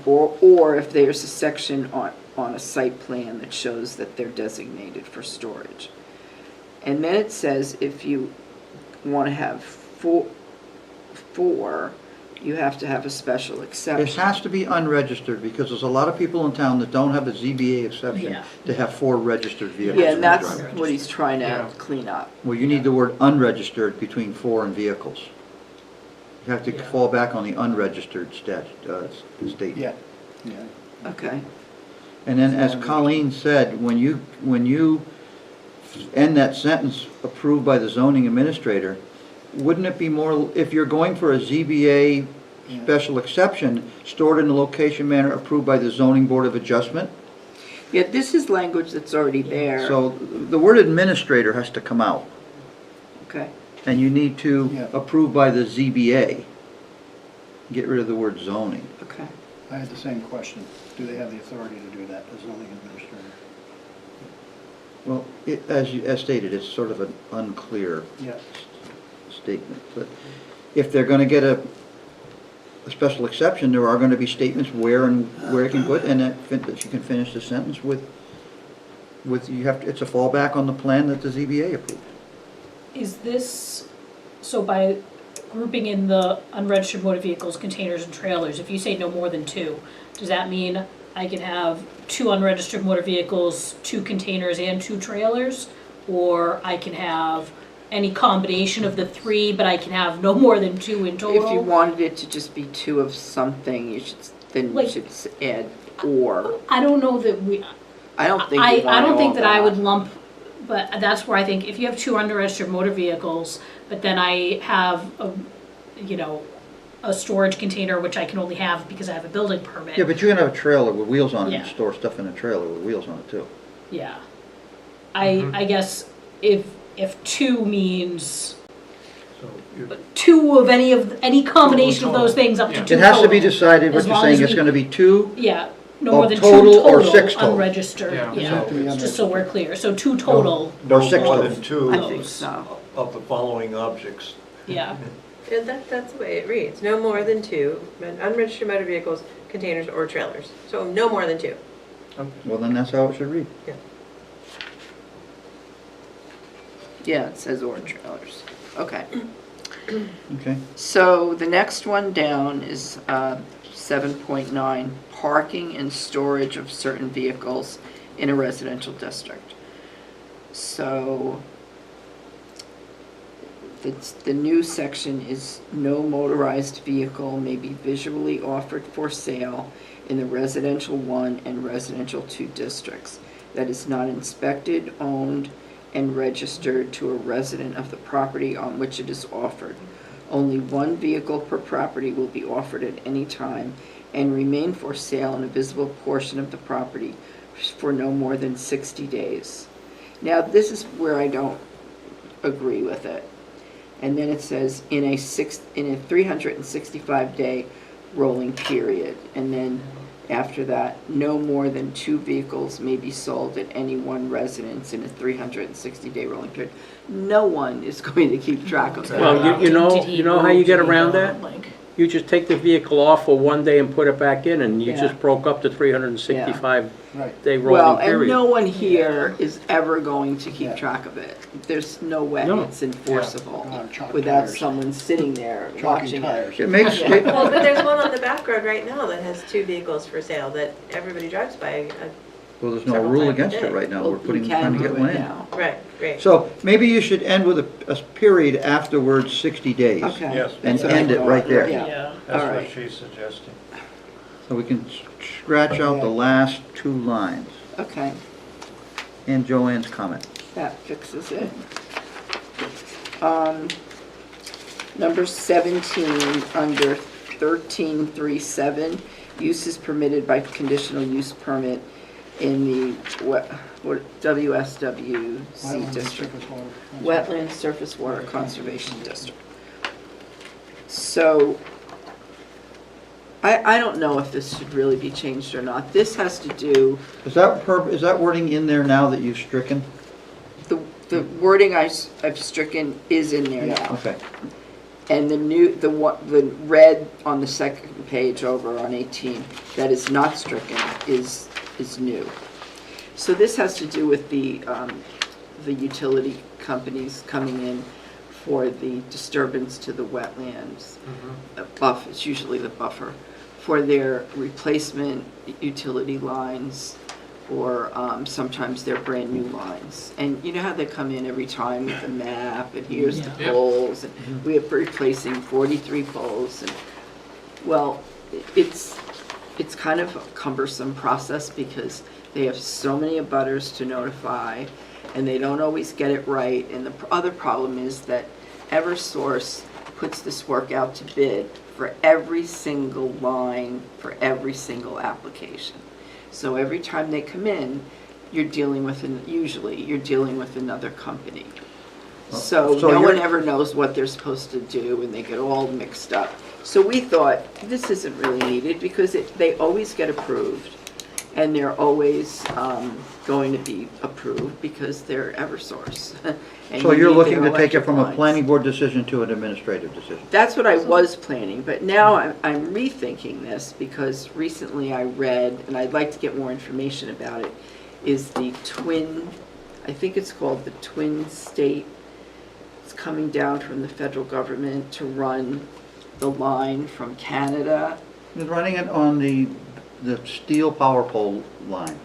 Or if there's a section on a site plan that shows that they're designated for storage. And then it says if you want to have four, you have to have a special It exception. has to be unregistered, because there's a lot of people in town that don't have a ZBA exception Yeah. to have 4 registered vehicles. Yeah, in and their that's driveway. what he's trying to Yeah. clean up. Well, you need the word unregistered between 4 and vehicles. You have to Yeah. fall back on the unregistered statement. Yeah, yeah. Okay. And then, as Colleen said, when you end that sentence, approved by the zoning administrator, wouldn't it be more, if you're going for a ZBA special exception, stored in a location manner approved by the zoning board of adjustment? Yeah, this is language that's already there. So the word administrator has to come out, Okay. and you need to Yeah. approve by the ZBA. Get rid of the word zoning. Okay. I had the same question. Do they have the authority to do that, the zoning administrator? Well, as stated, it's sort of an unclear Yeah. statement, but if they're gonna get a special exception, there are gonna be statements where it can put, and that you can finish the sentence with, it's a fallback on the plan that the ZBA approved. Is this, so by grouping in the unregistered motor vehicles, containers and trailers, if you say no more than 2, does that mean I can have 2 unregistered motor vehicles, 2 containers and 2 trailers? Or I can have any combination of the 3, but I can have no more than 2 in total? If you wanted it to just be 2 of something, you Like- should add or. I don't know that we, I don't think I you want don't think all that I would lump, but that's where I think if you have 2 unregistered motor vehicles, but then I have a storage container, which I can only have because I have a building permit. Yeah, but you can have a trailer with wheels on it, and Yeah. store stuff in a trailer with wheels on it too. Yeah. I guess if 2 means So you're 2 of any combination of those things up to Yeah. 2 It has to be total. decided, what As you're long saying, as it's we- gonna be 2, Yeah, no Of more than 2 total or total 6 total? unregistered, Yeah. yeah, Have to be just so we're clear, so 2 no- total, no Or 6 more total. than 2 I think so. of the following objects. yeah. Yeah, that's the way it reads. No more than 2 unregistered motor vehicles, containers, or trailers. So no more than 2. well, then that's how it should read. Yeah, it says or trailers. Okay. Okay. So the next one down is 7.9, parking and storage of certain vehicles in a residential district. So the new section is no motorized vehicle may be visually offered for sale in the residential 1 and residential 2 districts that is not inspected, owned, and registered to a resident of the property on which it is offered. Only 1 vehicle per property will be offered at any time and remain for sale in a visible portion of the property for no more than 60 days. Now, this is where I don't agree with it. And then it says in a 365-day rolling period. And then after that, no more than 2 vehicles may be sold at any one residence in a 360-day rolling period. No one is going to keep track of that. Well, you know how you get around that? Like, You just take the vehicle off for 1 day and put it back in, and you Yeah. just broke up the 365-day Right. Well, rolling and period. no one here is ever going to keep Yeah. track of it. There's no way No. it's enforceable Chalk without tires. someone sitting there Chalking watching it. tires. It makes, it- Well, but there's one on the back road right now that has 2 vehicles for sale that everybody drives by. well, there's no Several rule times a against it day. right now, Well, we're you trying can to do get one it in. now. Right, right. So maybe you should end with a period afterwards 60 days. Okay. Yes. And That's what end I it thought. right there. yeah. That's All what right. she's suggesting. So we can scratch out the last 2 lines. Okay, And Joanne's comment. that fixes it. Number 17, under 1337, uses permitted by conditional use permit in the WSWC Wetlands, district. surface water. Wetland Surface Water Conservation District. So, I don't know if this should really be changed or not. This has to do, Is that wording in there now that you've stricken? the wording I've stricken is in there now. Okay. And the red on the second page over on 18, that is not stricken, is new. So this has to do with the utility companies coming in for the disturbance to the wetlands. It's usually the buffer, for their replacement utility lines, or sometimes they're brand new lines. And you know how they come in every time with a map, and here's the Yeah. poles, and we are replacing 43 poles. And, well, it's kind of a cumbersome process because they have so many abutters to notify, and they don't always get it right. And the other problem is that Eversource puts this work out to bid for every single line, for every single application. So every time they come in, you're dealing with, usually, you're dealing with another company. So so no one you're- ever knows what they're supposed to do, and they get all mixed up. So we thought, this isn't really needed, because they always get approved, and they're always going to be approved because they're Eversource. And So you you're need looking their to take it electric from a lines. planning board decision to an administrative decision? That's what I was planning, but now I'm rethinking this because recently I read, and I'd like to get more information about it, is the twin, I think it's called the Twin State. It's coming down from the federal government to run the line from Canada. It's running it on the steel power pole line.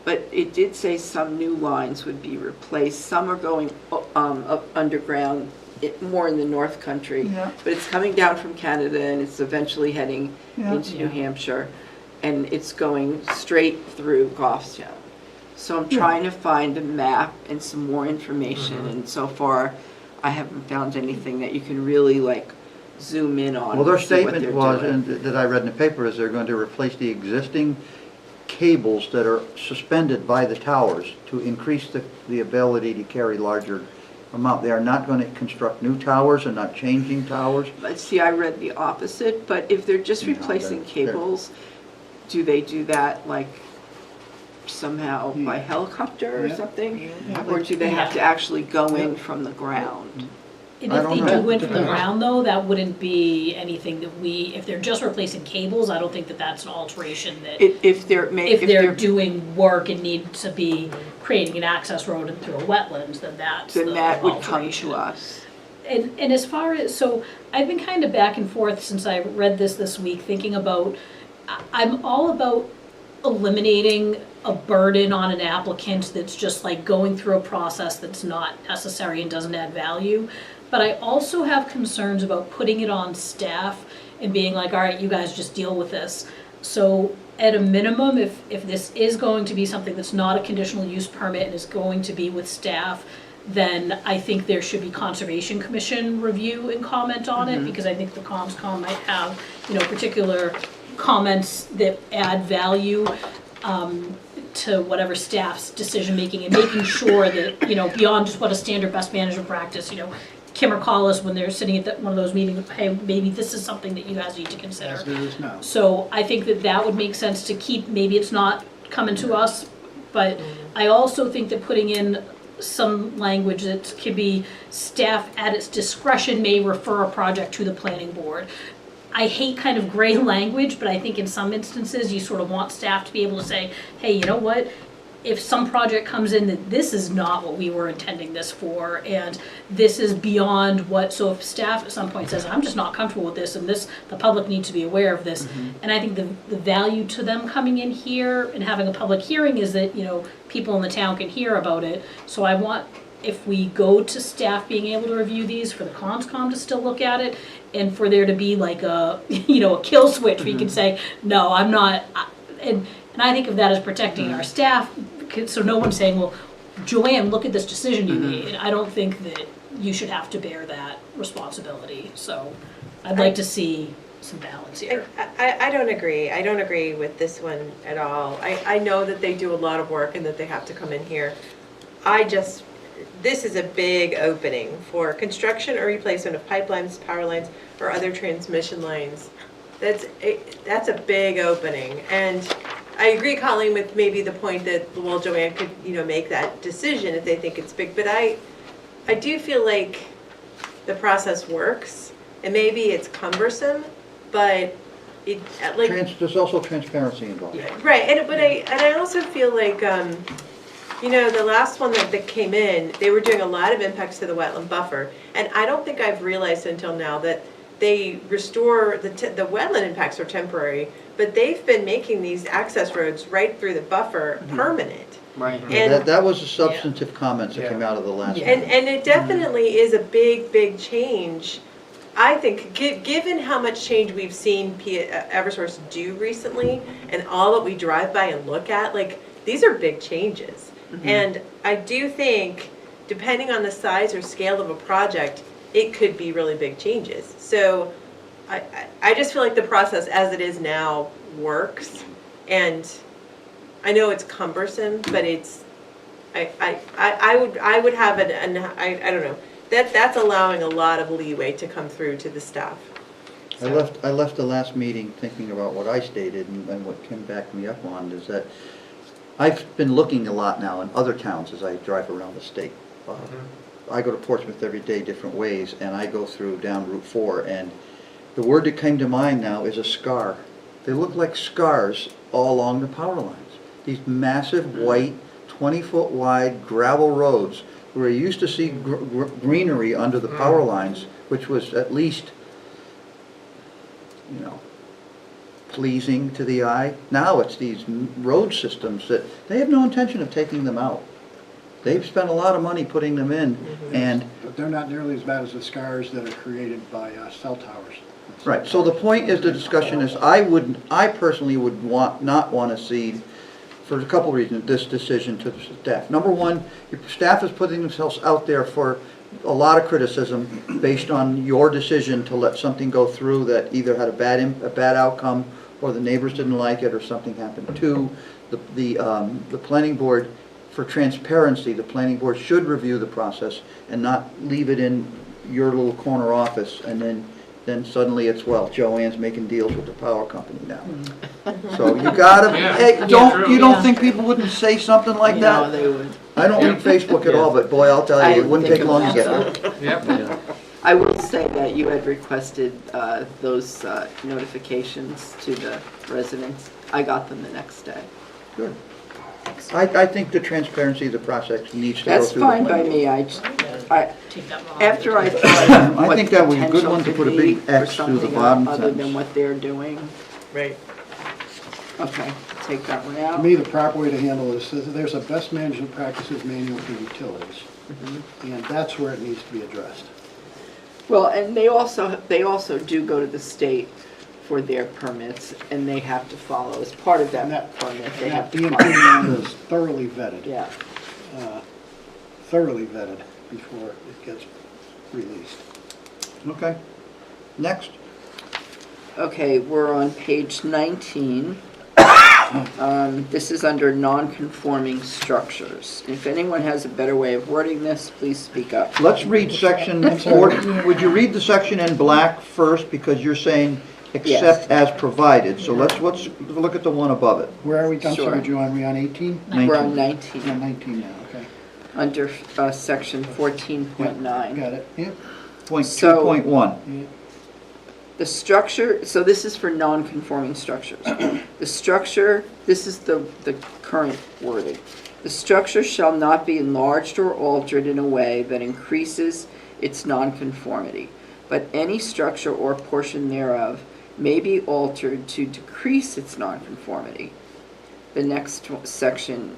But it did say some new lines would be replaced. Some are going up underground, more in the North Country. Yeah. But it's coming down from Canada, and it's eventually heading Yeah. into New Hampshire. And it's going straight through Goffstown. So I'm trying to find a map and some more information. And so far, I haven't found anything that you can really zoom in on. Well, their and see what statement they're was, doing. and that I read in the paper, is they're going to replace the existing cables that are suspended by the towers to increase the ability to carry larger amount. They are not going to construct new towers and not changing towers. But see, I read the opposite, but if they're just No, replacing they're- cables, do they do that somehow by helicopter or Yeah. something? Yeah. Or do they have to actually go in from the ground? And I if don't they know. do win from the ground though, that wouldn't be anything that if they're just replacing cables, I don't think that that's an alteration that, If they're, if they're doing work and need to be creating an access road and through a wetlands, then that's the then that would come alteration. to us. And as far as, so I've been kind of back and forth since I read this week, thinking about, I'm all about eliminating a burden on an applicant that's just going through a process that's not necessary and doesn't add value. But I also have concerns about putting it on staff and being all right, you guys just deal with this. So at a minimum, if this is going to be something that's not a conditional use permit and is going to be with staff, then I think there should be Conservation Commission review and comment on it, because I think the ComsCom might have, particular comments that add value to whatever staff's decision-making, and making sure that, beyond just what a standard best management practice, Kim or call us when they're sitting at one of those meetings, hey, maybe this is something that you guys need to consider. As it is now. So I think that would make sense to keep, maybe it's not coming to us, but I also think that putting in some language that could be staff at its discretion may refer a project to the planning board. I hate kind of gray language, but I think in some instances you sort of want staff to be able to say, hey, you know what? If some project comes in that this is not what we were intending this for, and this is beyond what, so if staff at some point says, I'm just not comfortable with this, and the public needs to be aware of this. And I think the value to them coming in here and having a public hearing is that, people in the town can hear about it. So I want, if we go to staff being able to review these, for the ComsCom to still look at it, and for there to be a kill switch, we can say, no, I'm not, and I think of that as protecting our staff, so no one's saying, well, Joanne, look at this decision you made. I don't think that you should have to bear that responsibility. So I'd like to see some balance here. I don't agree. I don't agree with this one at all. I know that they do a lot of work and that they have to come in here. This is a big opening for construction or replacement of pipelines, power lines, or other transmission lines. That's a big opening. And I agree, Colleen, with maybe the point that, well, Joanne could, make that decision if they think it's big, but I do feel like the process works, and maybe it's cumbersome, but it, like. There's also transparency involved. Right, but I also feel like, the last one that came in, they were doing a lot of impacts to the wetland buffer, and I don't think I've realized until now that they restore, the wetland impacts are temporary, but they've been making these access roads right through the buffer permanent. Right. And, That was the substantive comments that came out of the last one. and it definitely is a big change. I think, given how much change we've seen Eversource do recently, and all that we drive by and look at, like, these are big changes. And I do think, depending on the size or scale of a project, it could be really big changes. So I just feel like the process as it is now works. And I know it's cumbersome, but it's, I would have I don't know, that's allowing a lot of leeway to come through to the staff. I left the last meeting thinking about what I stated and what Kim backed me up on, is that I've been looking a lot now in other towns as I drive around the state. I go to Portsmouth every day different ways, and I go through down Route 4, and the word that came to mind now is a scar. They look like scars all along the power lines. These massive white 20-foot wide gravel roads where you used to see greenery under the power lines, which was at least, pleasing to the eye. Now it's these road systems that they have no intention of taking them out. They've spent a lot of money putting them in, and But they're not nearly as bad as the scars that are created by cell towers. right. So the point is, the discussion is, I personally would not want to cede, for a couple reasons, this decision to the staff. Number one, your staff is putting themselves out there for a lot of criticism based on your decision to let something go through that either had a bad outcome, or the neighbors didn't like it, or something happened. Two, the planning board, for transparency, the planning board should review the process and not leave it in your little corner office, and then suddenly it's, well, Joanne's making deals with the power company now. So you gotta, Yeah. hey, Yeah. you don't think people wouldn't say something like No, that? they would. I don't read Facebook at all, but boy, I'll tell you, it wouldn't take long to get there. Yep. I will say that you had requested those notifications to the residents. I got them the next day. Good. I think the transparency of the process needs to go That's through the fine by planning me. Take that one off. After I thought I what think the that was a good potential one to could put a be big for X through the something bottom other than sentence. what they're doing. Right. Okay, take that one To out. me, the proper way to handle this is there's a best management practices manual for utilities, and that's where it needs to be addressed. Well, and they also do go to the state for their permits, and they have to follow, as part of And that permit, they And have that to EMP follow. one is thoroughly vetted. Yeah. Thoroughly vetted before it gets released. Okay. Next. Okay, we're on page 19. This is under non-conforming structures. If anyone has a better way of wording this, please speak up. Let's read section 40. Would you read the section in black first, because you're saying except as provided? So let's look at the one above it. Where are we, I'm Sure. sorry, Joe, are we on 18? We're on 19. We're on 19, 19 now, okay. under section 14.9. Got it, yep. Point So- 2.1. The structure, so this is for non-conforming structures. The structure, this is the current wording. The structure shall not be enlarged or altered in a way that increases its nonconformity, but any structure or portion thereof may be altered to decrease its nonconformity. The next section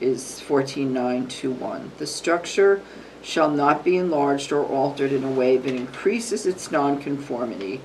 is 14.921. The structure shall not be enlarged or altered in a way that increases its nonconformity.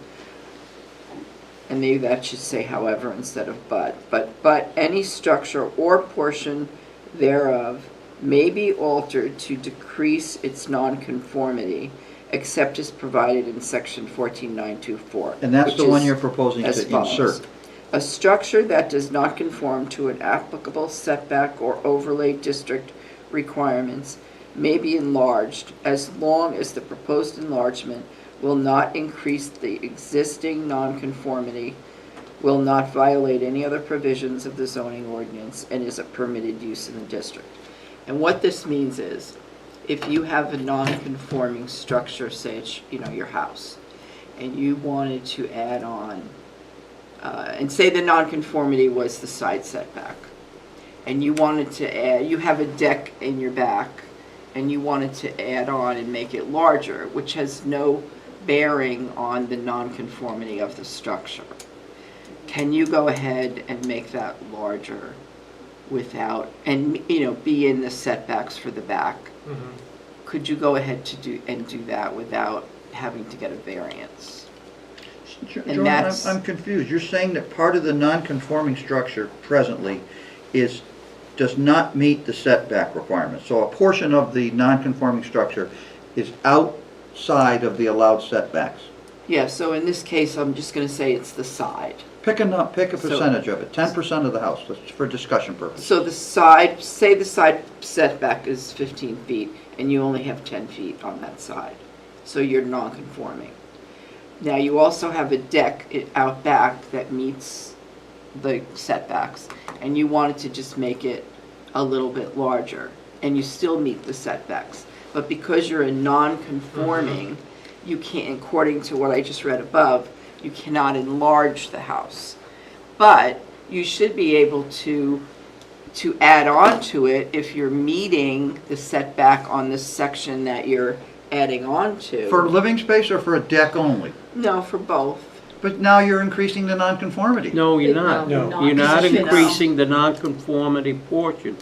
And maybe that should say however instead of but any structure or portion thereof may be altered to decrease its nonconformity, except as provided in section 14.924. And that's the which one is you're proposing as to follows. insert. A structure that does not conform to an applicable setback or overlay district requirements may be enlarged as long as the proposed enlargement will not increase the existing nonconformity will not violate any other provisions of the zoning ordinance and is a permitted use in the district. And what this means is, if you have a non-conforming structure, say it's, your house, and you wanted to add on, and say the nonconformity was the side setback, and you wanted to add, you have a deck in your back, and you wanted to add on and make it larger, which has no bearing on the nonconformity of the structure. Can you go ahead and make that larger without, and, be in the setbacks for the back? Could you go ahead to do that without having to get a variance? And Joan, that's- I'm confused. You're saying that part of the non-conforming structure presently does not meet the setback requirements. So a portion of the non-conforming structure is outside of the allowed setbacks. Yeah, so in this case, I'm just gonna say it's the side. Pick a So- percentage of it, 10% of the house, that's for discussion purposes. So the side, say the side setback is 15 feet, and you only have 10 feet on that side. So you're non-conforming. Now, you also have a deck out back that meets the setbacks, and you wanted to just make it a little bit larger, and you still meet the setbacks. But because you're a non-conforming, you can't, according to what I just read above, you cannot enlarge the house. But you should be able to add on to it if you're meeting the setback on this section that you're adding on to. For living space or for a deck only? No, for both. But now you're increasing the nonconformity. No, you're not. No. You're not Because it's- increasing the nonconformity portion.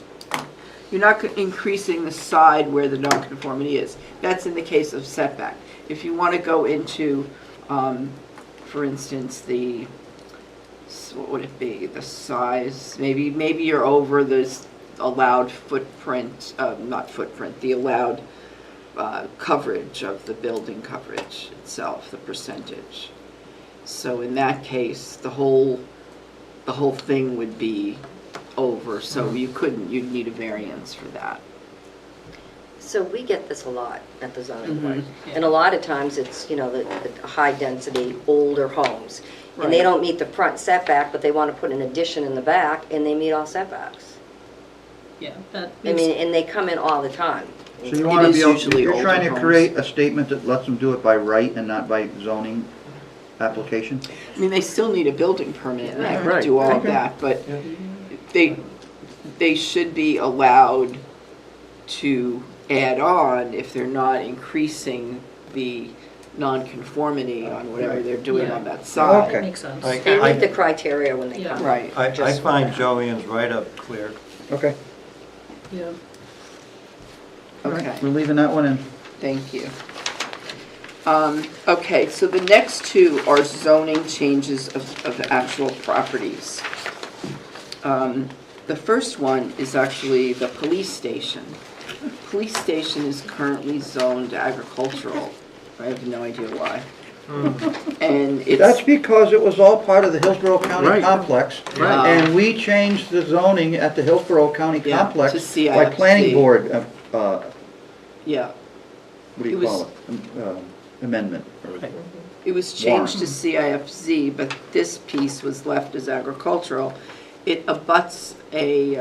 You're not increasing the side where the nonconformity is. That's in the case of setback. If you want to go into, for instance, what would it be? The size, maybe you're over this allowed footprint, not footprint, the allowed coverage of the building coverage itself, the percentage. So in that case, the whole thing would be over, so you'd need a variance for that. So we get this a lot at the zoning board. And a lot of times it's, the high-density, older homes. And they Right. don't meet the front setback, but they want to put an addition in the back, and they meet all setbacks. Yeah, that I mean, and they come in all the time. So you want to is be able, usually you're older trying to homes. create a statement that lets them do it by right and not by zoning application? I mean, they still need a building permit and they have to Right. do all of Okay. that, but they should be allowed to add on if they're not increasing the nonconformity on whatever they're doing Yeah. on that side. that makes sense. They meet the criteria when they Yeah. come. Right. I Just find for that. Joanne's write-up clear. Okay. Yeah. All right, Okay. we're leaving that one in. Thank you. Okay, so the next two are zoning changes of the actual properties. The first one is actually the police station. Police station is currently zoned agricultural. I have no idea why. And That's it's, because it was all part of the Hillsborough County Right. complex. Right. And we changed the zoning at the Hillsborough County Yeah, complex to by CIFC. planning board, yeah, what do you It was- call it? Amendment. it was changed to CIFZ, but this piece was left as agricultural. It abuts a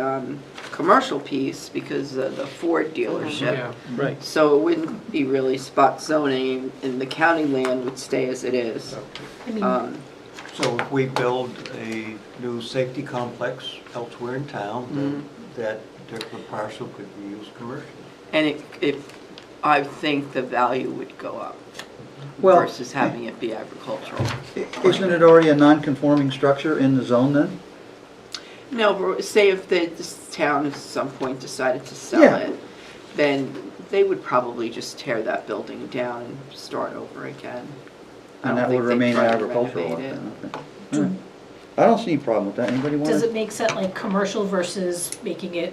commercial piece because of the Ford dealership. Yeah. Right. So it wouldn't be really spot zoning, and the county land would stay as it is. I mean, So if we build a new safety complex elsewhere in town, then that particular parcel could be used commercially. And I think the value would go up Well- versus having it be agricultural. Isn't it already a non-conforming structure in the zone then? No, but say if this town at some point decided to sell Yeah. it, then they would probably just tear that building down and start over again. I And don't that would think they'd remain try to agricultural? renovate it. Okay. All right. I don't see any problem with that. Anybody want does to? it make sense, like, commercial versus making it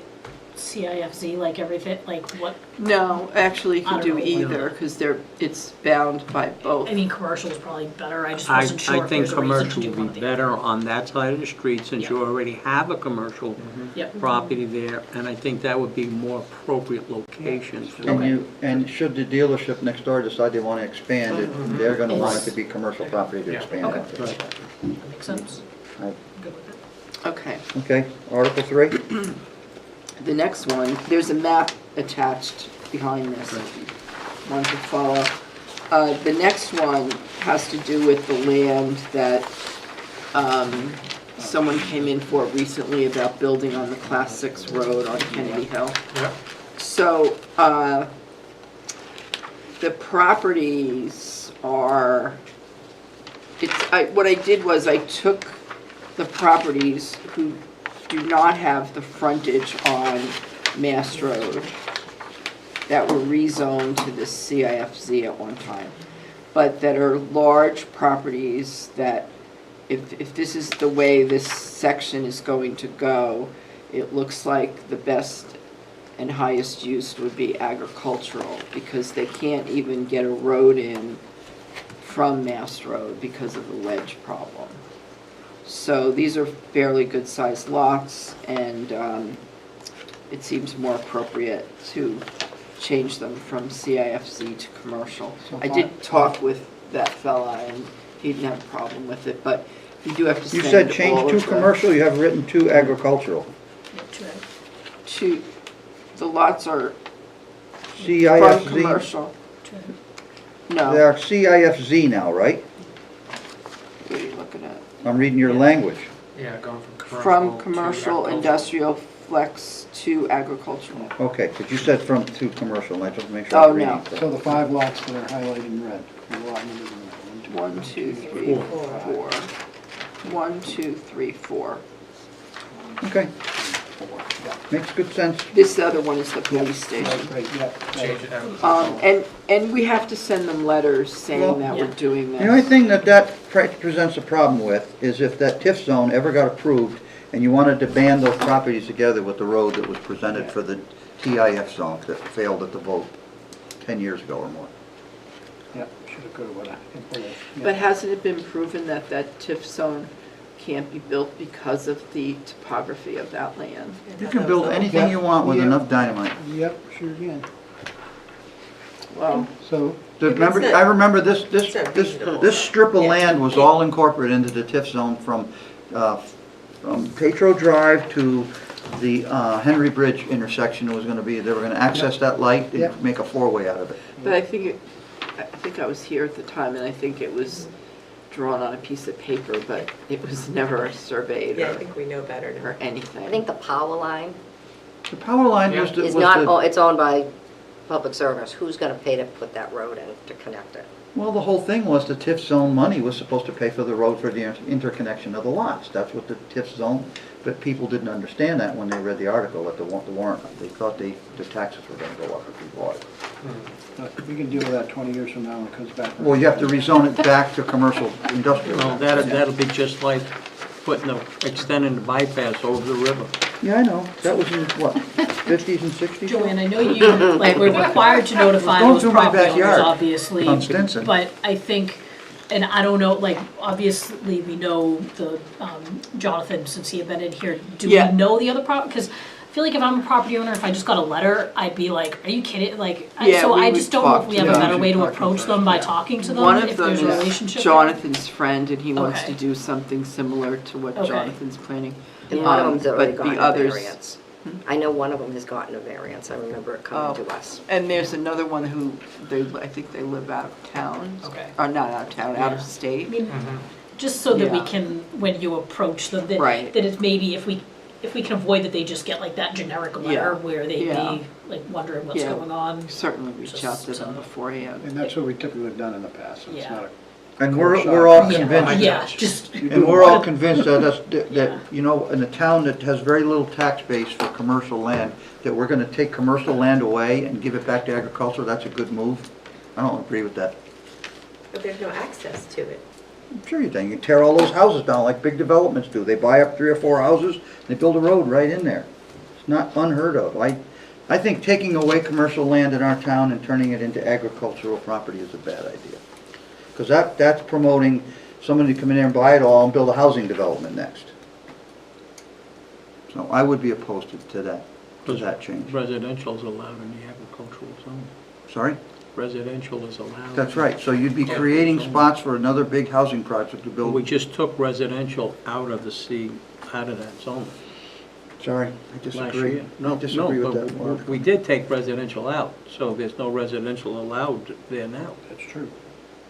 CIFZ, like everything, like what, No, actually, you I could do don't know. either, because it's bound by both. I mean, commercial is probably better, I just I wasn't sure if think there's a reason to commercial do would one be or the better other. on that side of the street since you already have a commercial Yep. property there, and I think that would be a more appropriate location. And should the dealership next door decide they want to expand it, they're going to want it to be commercial property to Yeah. expand Okay. it. Right. That makes sense. Okay. Okay, Article 3? The next one, there's a map attached behind this, one to follow. The next one has to do with the land that someone came in for recently about building on the Class 6 road on Kennedy Hill. Yep. So, the properties are, what I did was I took the properties who do not have the frontage on Mass Road that were rezoned to the CIFZ at one time, but that are large properties that if this is the way this section is going to go, it looks like the best and highest use would be agricultural, because they can't even get a road in from Mass Road because of the ledge problem. So these are fairly good-sized lots, and it seems more appropriate to change them from CIFZ to commercial. So I did talk with that fella, and he didn't have a problem with it, but you do have to You send said all change of to the- commercial, you have written to agricultural. To, the lots are from CIFZ, commercial. they No, are CIFZ now, right? what are you looking at? I'm reading your language. Yeah, going from commercial. From to commercial, agricultural. industrial, flex to agricultural. Okay, but you said from to commercial, I just make sure Oh, I'm reading. no. correct. So the 5 lots that are highlighted in red, the lot numbers in red. 1, 2, 3, 4. 1, 2, 3, 4. Okay, makes good sense. This other one is the police station. That's great, yeah. Change it out. And we have to send them letters Well, saying that we're doing The only this. thing that presents a problem with is if that TIF zone ever got approved and you wanted to band those properties together with the road that was presented for the TIF zone that failed at the vote 10 years ago or more. Yeah, shoulda, coulda, woulda. Yeah. But hasn't it been proven that that TIF zone can't be built because of the topography of that land? You can build anything you want with Yeah. enough dynamite. Yep, sure can. Well, So, Remember, not- I remember this not reasonable. this strip of Yeah. land was all incorporated into the TIF zone from Petro Drive to the Henry Bridge intersection was gonna be, they were gonna access that light Yep. and make a four-way out of it. but I think I was here at the time, and I think it was drawn on a piece of paper, but it was never surveyed Yeah, I think we know better now. or anything. I think the power line The power line was the, is not, it's owned by public service. Who's gonna pay to put that road in to connect it? well, the whole thing was the TIF zone money was supposed to pay for the road for the interconnection of the lots. That's what the TIF zone, but people didn't understand that when they read the article at the warrant. They thought the taxes were gonna go up if we bought it. we can deal with that 20 years from now when it comes back. Well, you have to rezone it back to commercial industrial. Well, that'll be just like putting extending the bypass over the river. Yeah, I know. That was in, what, 50s and 60s? Joanne, I know you, like, we're required to notify Going those through my property owners, backyard obviously. on Stinson. But I think, and I don't know, like, obviously, we know the, Jonathan, since he had been in here, do we Yeah. know the other because I feel like if I'm a property owner, if I just got a letter, I'd be like, are you kidding? Like, Yeah, so we I would just don't know if talk we to have a them. better way to Talking approach first, them by yeah. talking to them, One of if them there's a is relationship. Jonathan's friend, and he wants to Okay. do something similar to what Okay. Jonathan's planning. And one of them's already But the gotten a others- variance. I know one of them has gotten a variance. I remember it coming Oh. to us. And there's another one who, I think they live out of town. Okay. Or not out of town, out of Yeah. state. I mean, just so that we Yeah. can, when you approach them, that, Right. that it's maybe if we can avoid that they just get like that generic letter Yeah. where they Yeah. be like wondering what's Yeah. going on. Certainly reach out to Just, them beforehand. And that's what we typically have done in the past, so it's Yeah. not a And we're all Yeah, convinced, yeah, just. and we're all convinced that, you know, in a town that has very little tax base for commercial land, that we're gonna take commercial land away and give it back to agriculture, that's a good move. I don't agree with that. But there's no access to it. Sure you think, you tear all those houses down like big developments do. They buy up 3 or 4 houses, they build a road right in there. It's not unheard of. I think taking away commercial land in our town and turning it into agricultural property is a bad idea. Because that's promoting somebody to come in there and buy it all and build a housing development next. So I would be opposed to that change. Residential's allowed in the agricultural zone. Sorry? Residential is allowed. That's right, so you'd be creating spots for another big housing project to We build. just took residential out of the C, out of that zone Sorry, I last disagree. year. I No, disagree no, with that, but Mark. we did take residential out, so there's no residential allowed there now. That's true.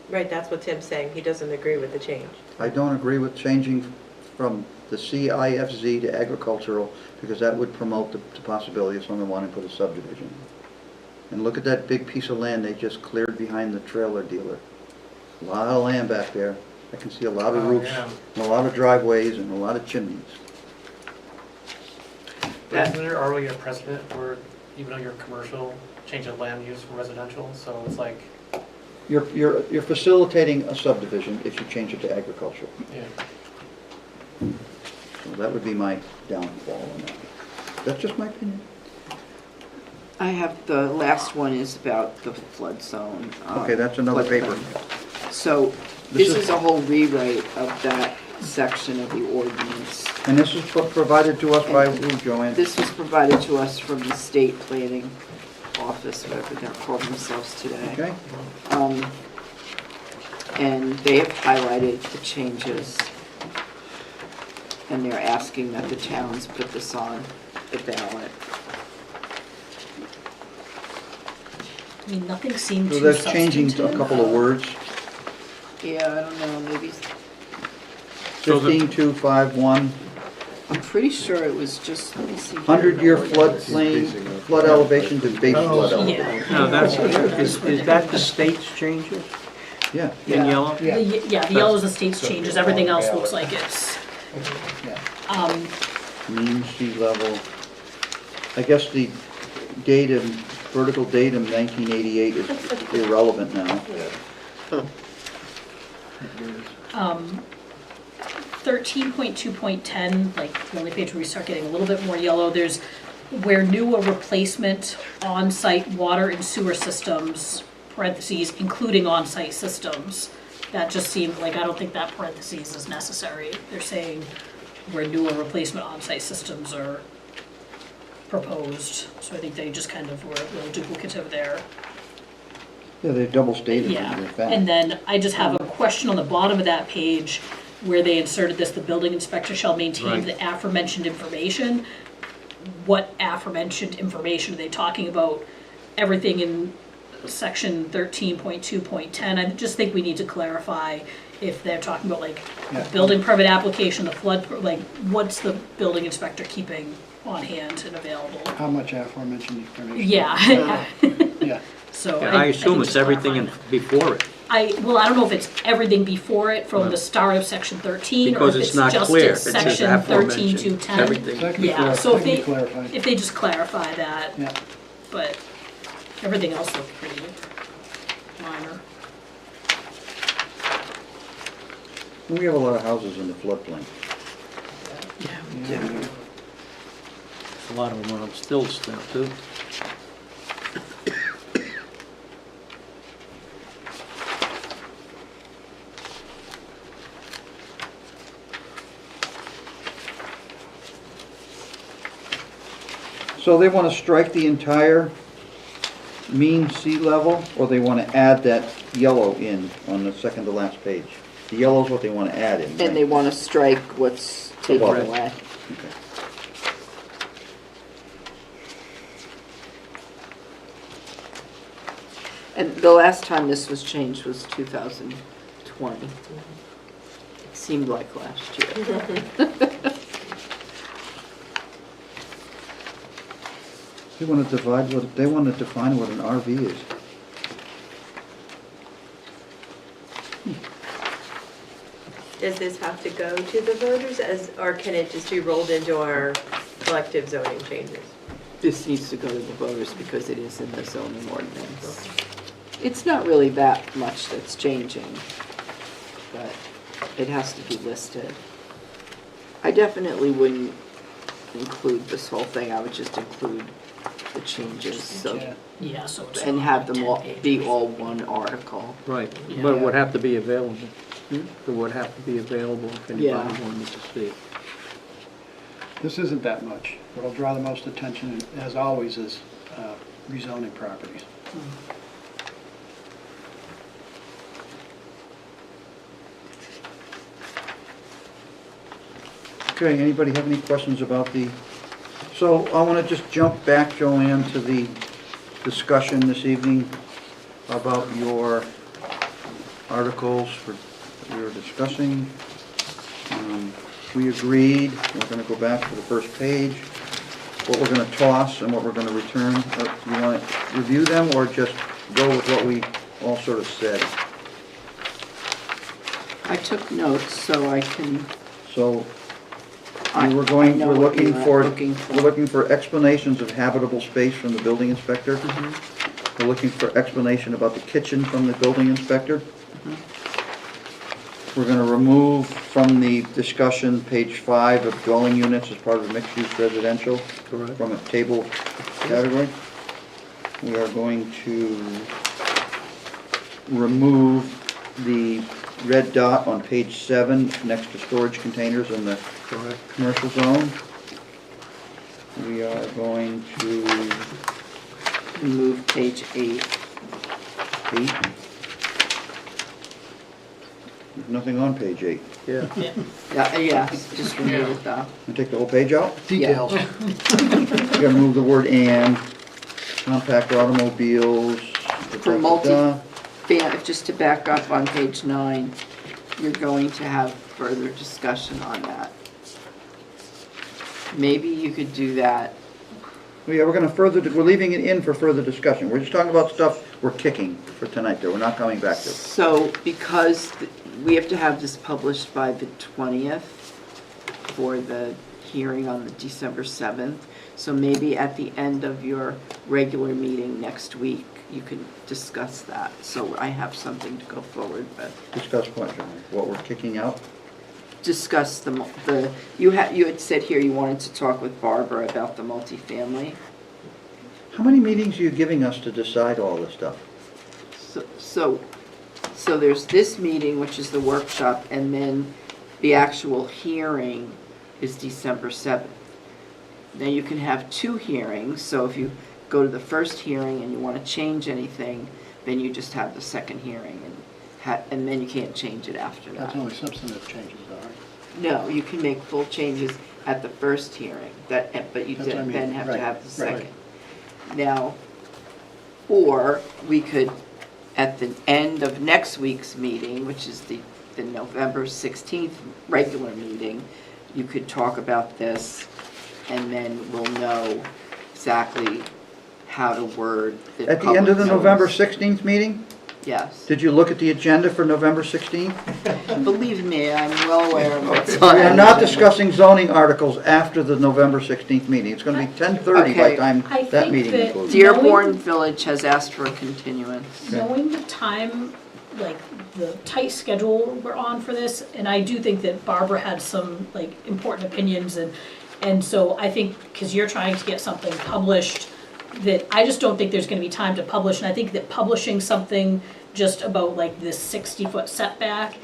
Right, that's what Tim's saying. He doesn't agree with the change. I don't agree with changing from the CIFZ to agricultural, because that would promote the possibility of someone wanting to put a subdivision. And look at that big piece of land they just cleared behind the trailer dealer. A lot of land back there. I can see a lot of Oh, roofs, yeah. and a lot of driveways, and a lot of chimneys. But isn't there already a precedent where even though you're commercial, change of land use from residential? So it's like, You're facilitating a subdivision if you change it to agricultural. yeah. So that would be my downfall on that. That's just my opinion. I have, the last one is about the flood zone. Okay, that's another floodplain. paper. So This this is- is a whole rewrite of that section of the ordinance. And this is provided to us by who, Joanne? This was provided to us from the state planning office, whatever they're calling themselves today. Okay, And they have highlighted the changes. And they're asking that the towns put this on the ballot. I mean, nothing seemed so too that's changing substantive. a couple of words. Yeah, I don't know, maybe, So the- 15251, I'm pretty sure it was just, let me see. here. 100-year floodplain, flood elevation to base flood elevation. Yeah. Now, that's, is that the state's changes Yeah. in yellow? Yeah. The yellow is the state's changes, everything else looks like it's, Yeah. Mean sea level. I guess the datum, vertical datum 1988 is irrelevant now. 13.2.10, like the only page where we start getting a little bit more yellow, there's where new or replacement on-site water and sewer systems, parentheses, including on-site systems. That just seemed like, I don't think that parentheses is necessary. They're saying where new or replacement on-site systems are proposed. So I think they just kind of were a little duplicative there. Yeah, they double stated it Yeah, in fact. and then I just have a question on the bottom of that page where they inserted this, the building inspector shall maintain Right. the aforementioned information. What aforementioned information are they talking about? Everything in section 13.2.10, I just think we need to clarify if they're talking about like Yeah. building permit application, the flood, like what's the building inspector keeping on hand and available? How much aforementioned information? Yeah, Yeah. so. Yeah, I assume think it's just everything in, clarifying before it. well, I don't know if it's everything before it from the start of section 13, or Because if it's it's not just clear. in It says section aforementioned, 13 to 10. everything. That can be Yeah, so if that can be they, clarified. if they just clarify that, Yeah. but everything else looked pretty minor. We have a lot of houses in the floodplain. A lot of them are on stilts now, too. So they want to strike the entire mean sea level, or they want to add that yellow in on the second to last page? The yellow's what they want to add in, right? And they want to strike what's taken Above. away. Okay. And the last time this was changed was 2020. It seemed like last year. They want to divide what, they want to define what an RV is. Does this have to go to the voters or can it just be rolled into our collective zoning changes? This needs to go to the voters because it is in the zoning ordinance. It's not really that much that's changing, but it has to be listed. I definitely wouldn't include this whole thing, I would just include the changes, so, Yeah. Yeah, so it's. and have them 10 all, be pages. all one article. Right, Yeah. but it would have to be available. It would have to be available if anybody Yeah. wanted to see it. This isn't that much. What'll draw the most attention, as always, is rezoning properties. Okay, anybody have any questions about the, so I want to just jump back, Joanne, to the discussion this evening about your articles that we were discussing. We agreed, we're going to go back to the first page, what we're going to toss and what we're going to return. Do you want to review them or just go with what we all sort of said? I took notes so I can, So I we're know what you were looking for. we're looking for explanations of habitable space from the building inspector. Mm-hmm. We're looking for explanation about the kitchen from the building inspector. We're gonna remove from the discussion page 5 of dwelling units as part of mixed-use residential from a table category. We are going to remove the red dot on page 7 next to storage containers in the commercial zone. We are going to remove page 8. 8. There's nothing on page 8. Yeah. Yeah, just remove it though. And take the whole page out? Details. You gotta remove the word "and," compact automobiles. For just to back up on page 9, you're going to have further discussion on that. Maybe you could do that. Yeah, we're leaving it in for further discussion. We're just talking about stuff we're kicking for tonight, though. We're not coming back to. So because we have to have this published by the 20th for the hearing on the December 7th, so maybe at the end of your regular meeting next week, you can discuss that. So I have something to go forward with. Discuss what we're kicking out. Discuss you had said here you wanted to talk with Barbara about the multifamily. How many meetings are you giving us to decide all this stuff? So there's this meeting, which is the workshop, and then the actual hearing is December 7th. Now you can have 2 hearings, so if you go to the first hearing and you want to change anything, then you just have the second hearing, and then you can't change it after that. That's only substantive changes, though, right? No, you can make full changes at the first hearing, but you That's what I mean. then have to Right, have the right. second. Now, or we could, at the end of next week's meeting, which is the November 16th regular meeting, you could talk about this, and then we'll know exactly how to word the At the end of the public November notice. 16th meeting? Yes. Did you look at the agenda for November 16th? Believe me, I'm well aware of what's We on. are not discussing zoning articles after the November 16th meeting. It's going to be 10:30 by the Okay. time I that think meeting that- concludes. Dearborn Village has asked for a continuance. Knowing the time, like the tight schedule we're on for this, and I do think that Barbara had some like important opinions, and so I think, because you're trying to get something published, that I just don't think there's gonna be time to publish, and I think that publishing something just about like this 60-foot setback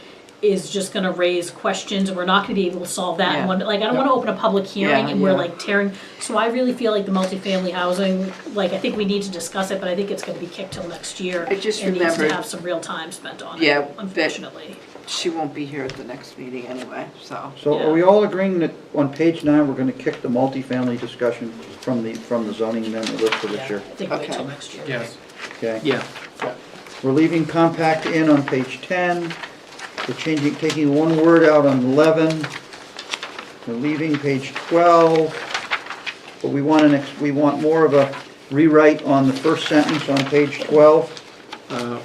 is just gonna raise questions, and we're not gonna be able to solve that in Yeah. one, like, I don't wanna open a public hearing Yeah, and we're yeah. like tearing, so I really feel like the multifamily housing, like, I think we need to discuss it, but I think it's gonna be kicked till next year. I just and needs remembered- to have some real time spent on Yeah, it, unfortunately. She won't be here at the next meeting anyway, so. So are we all agreeing that on page 9, we're going to kick the multifamily discussion from the zoning amendment list for this Yeah, year? I think wait till Okay. next year. Yes. Okay. Yeah. We're leaving compact in on page 10. We're taking one word out on 11. We're leaving page 12. But we want more of a rewrite on the first sentence on page 12.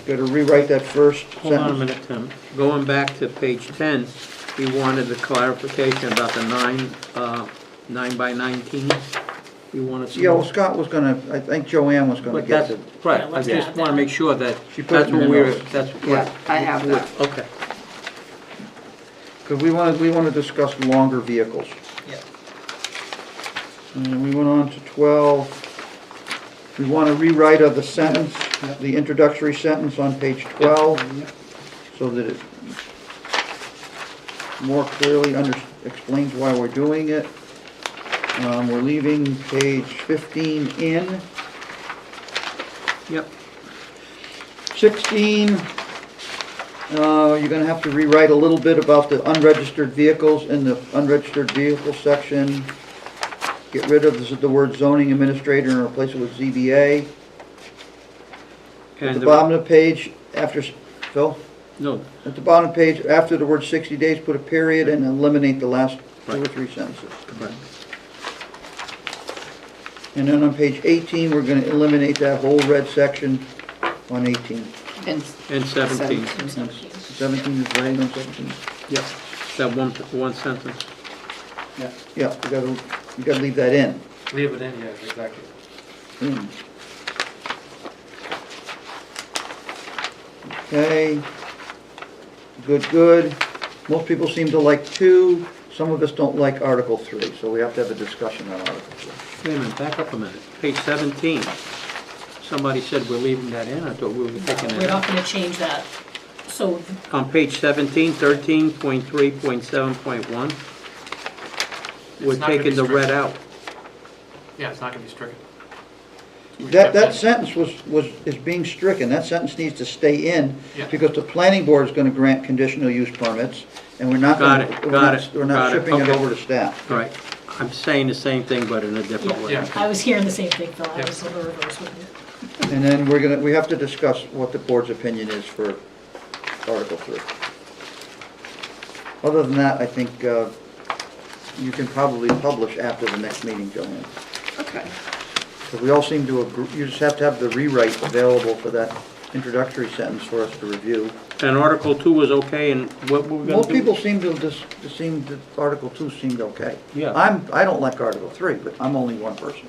Got to rewrite that first Hold on a sentence. minute, Tim. Going back to page 10, you wanted the clarification about the 9 by 19. You wanted some Yeah, well, more? Scott was gonna, I think Joanne was gonna But get that's, to. right, Yeah, I let's just add want to that. make sure that She put it that's in what her we're, notes. that's. Yeah, I have that. Okay. Because we want to discuss longer vehicles. Yeah. And we went on to 12. We want to rewrite of the sentence, the introductory sentence on page 12, so that it more clearly explains why we're doing it. We're leaving page 15 in. Yep. 16, You're gonna have to rewrite a little bit about the unregistered vehicles in the unregistered vehicle section. Get rid of the word zoning administrator and replace it with ZBA. At And the bottom of the page, after, Phil? No, At the bottom of the page, after the word 60 days, put a period and eliminate the last 2 or 3 sentences. right. And then on page 18, we're gonna eliminate that whole red section on 18. And And 17. And 17. 17 is writing on 17. Yep, that one sentence. Yeah, you gotta leave that in. Leave it in, yeah, exactly. In. Okay. Good. Most people seem to like 2. Some of us don't like Article 3, so we have to have a discussion on Article 3. Wait a minute, back up a minute. Page 17. Somebody said we're leaving that in. I thought we were taking We're it not out. gonna change that. So, On page 17, 13.3.7.1, we're It's not gonna be taking the red stricken. out. Yeah, it's not gonna be stricken. That sentence is being stricken. That sentence needs to stay in Yeah. because the planning board is gonna grant conditional use permits and we're not Got gonna, it, we're got not- it, we're not got it, shipping it okay. over to staff. All right, I'm saying the same thing, but in a different way. Yeah. I was hearing the same thing, Phil, I Yeah. was in the reverse with you. And then we have to discuss what the board's opinion is for Article 3. Other than that, I think you can probably publish after the next meeting, Joanne. okay. Because we all seem to agree, you just have to have the rewrite available for that introductory sentence for us to review. And Article 2 was okay, and what were we gonna do? Most people seem to Article 2 seemed okay. Yeah. I don't like Article 3, but I'm only one person.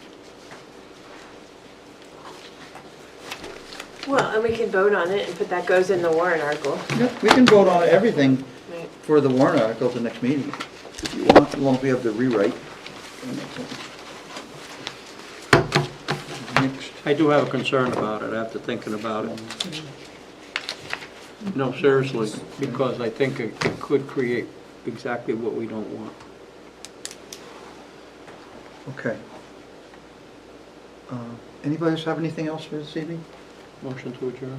Well, and we can vote on it and put that goes in the warrant article. Yep, we can vote on everything Right. for the warrant article at the next meeting, if you want, as long as we have the rewrite. Next. I do have a concern about it, after thinking about it. No, seriously, because I think it could create exactly what we don't want. Okay. Anybody else have anything else for this evening? Motion to adjourn?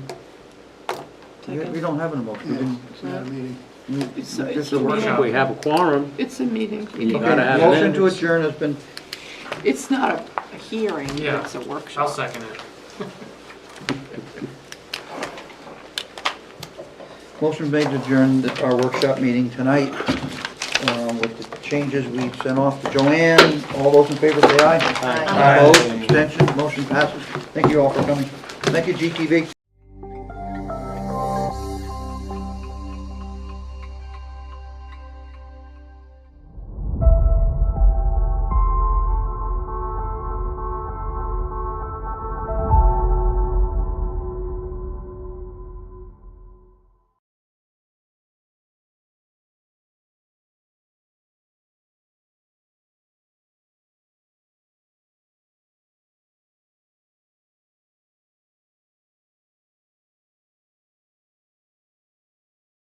We don't have an emotion. We didn't- It's not a meeting. It's Just a a workshop. meeting. We have a quorum. It's a meeting. You Okay, gotta have motion to minutes. adjourn has been, It's not a hearing, Yeah. it's a I'll workshop. second it. motion made to adjourn our workshop meeting tonight with the changes we sent off to Joanne. All those in favor say aye. Aye. Opposed, abstentions, motion passes. Thank you all for coming. Thank you, GTV.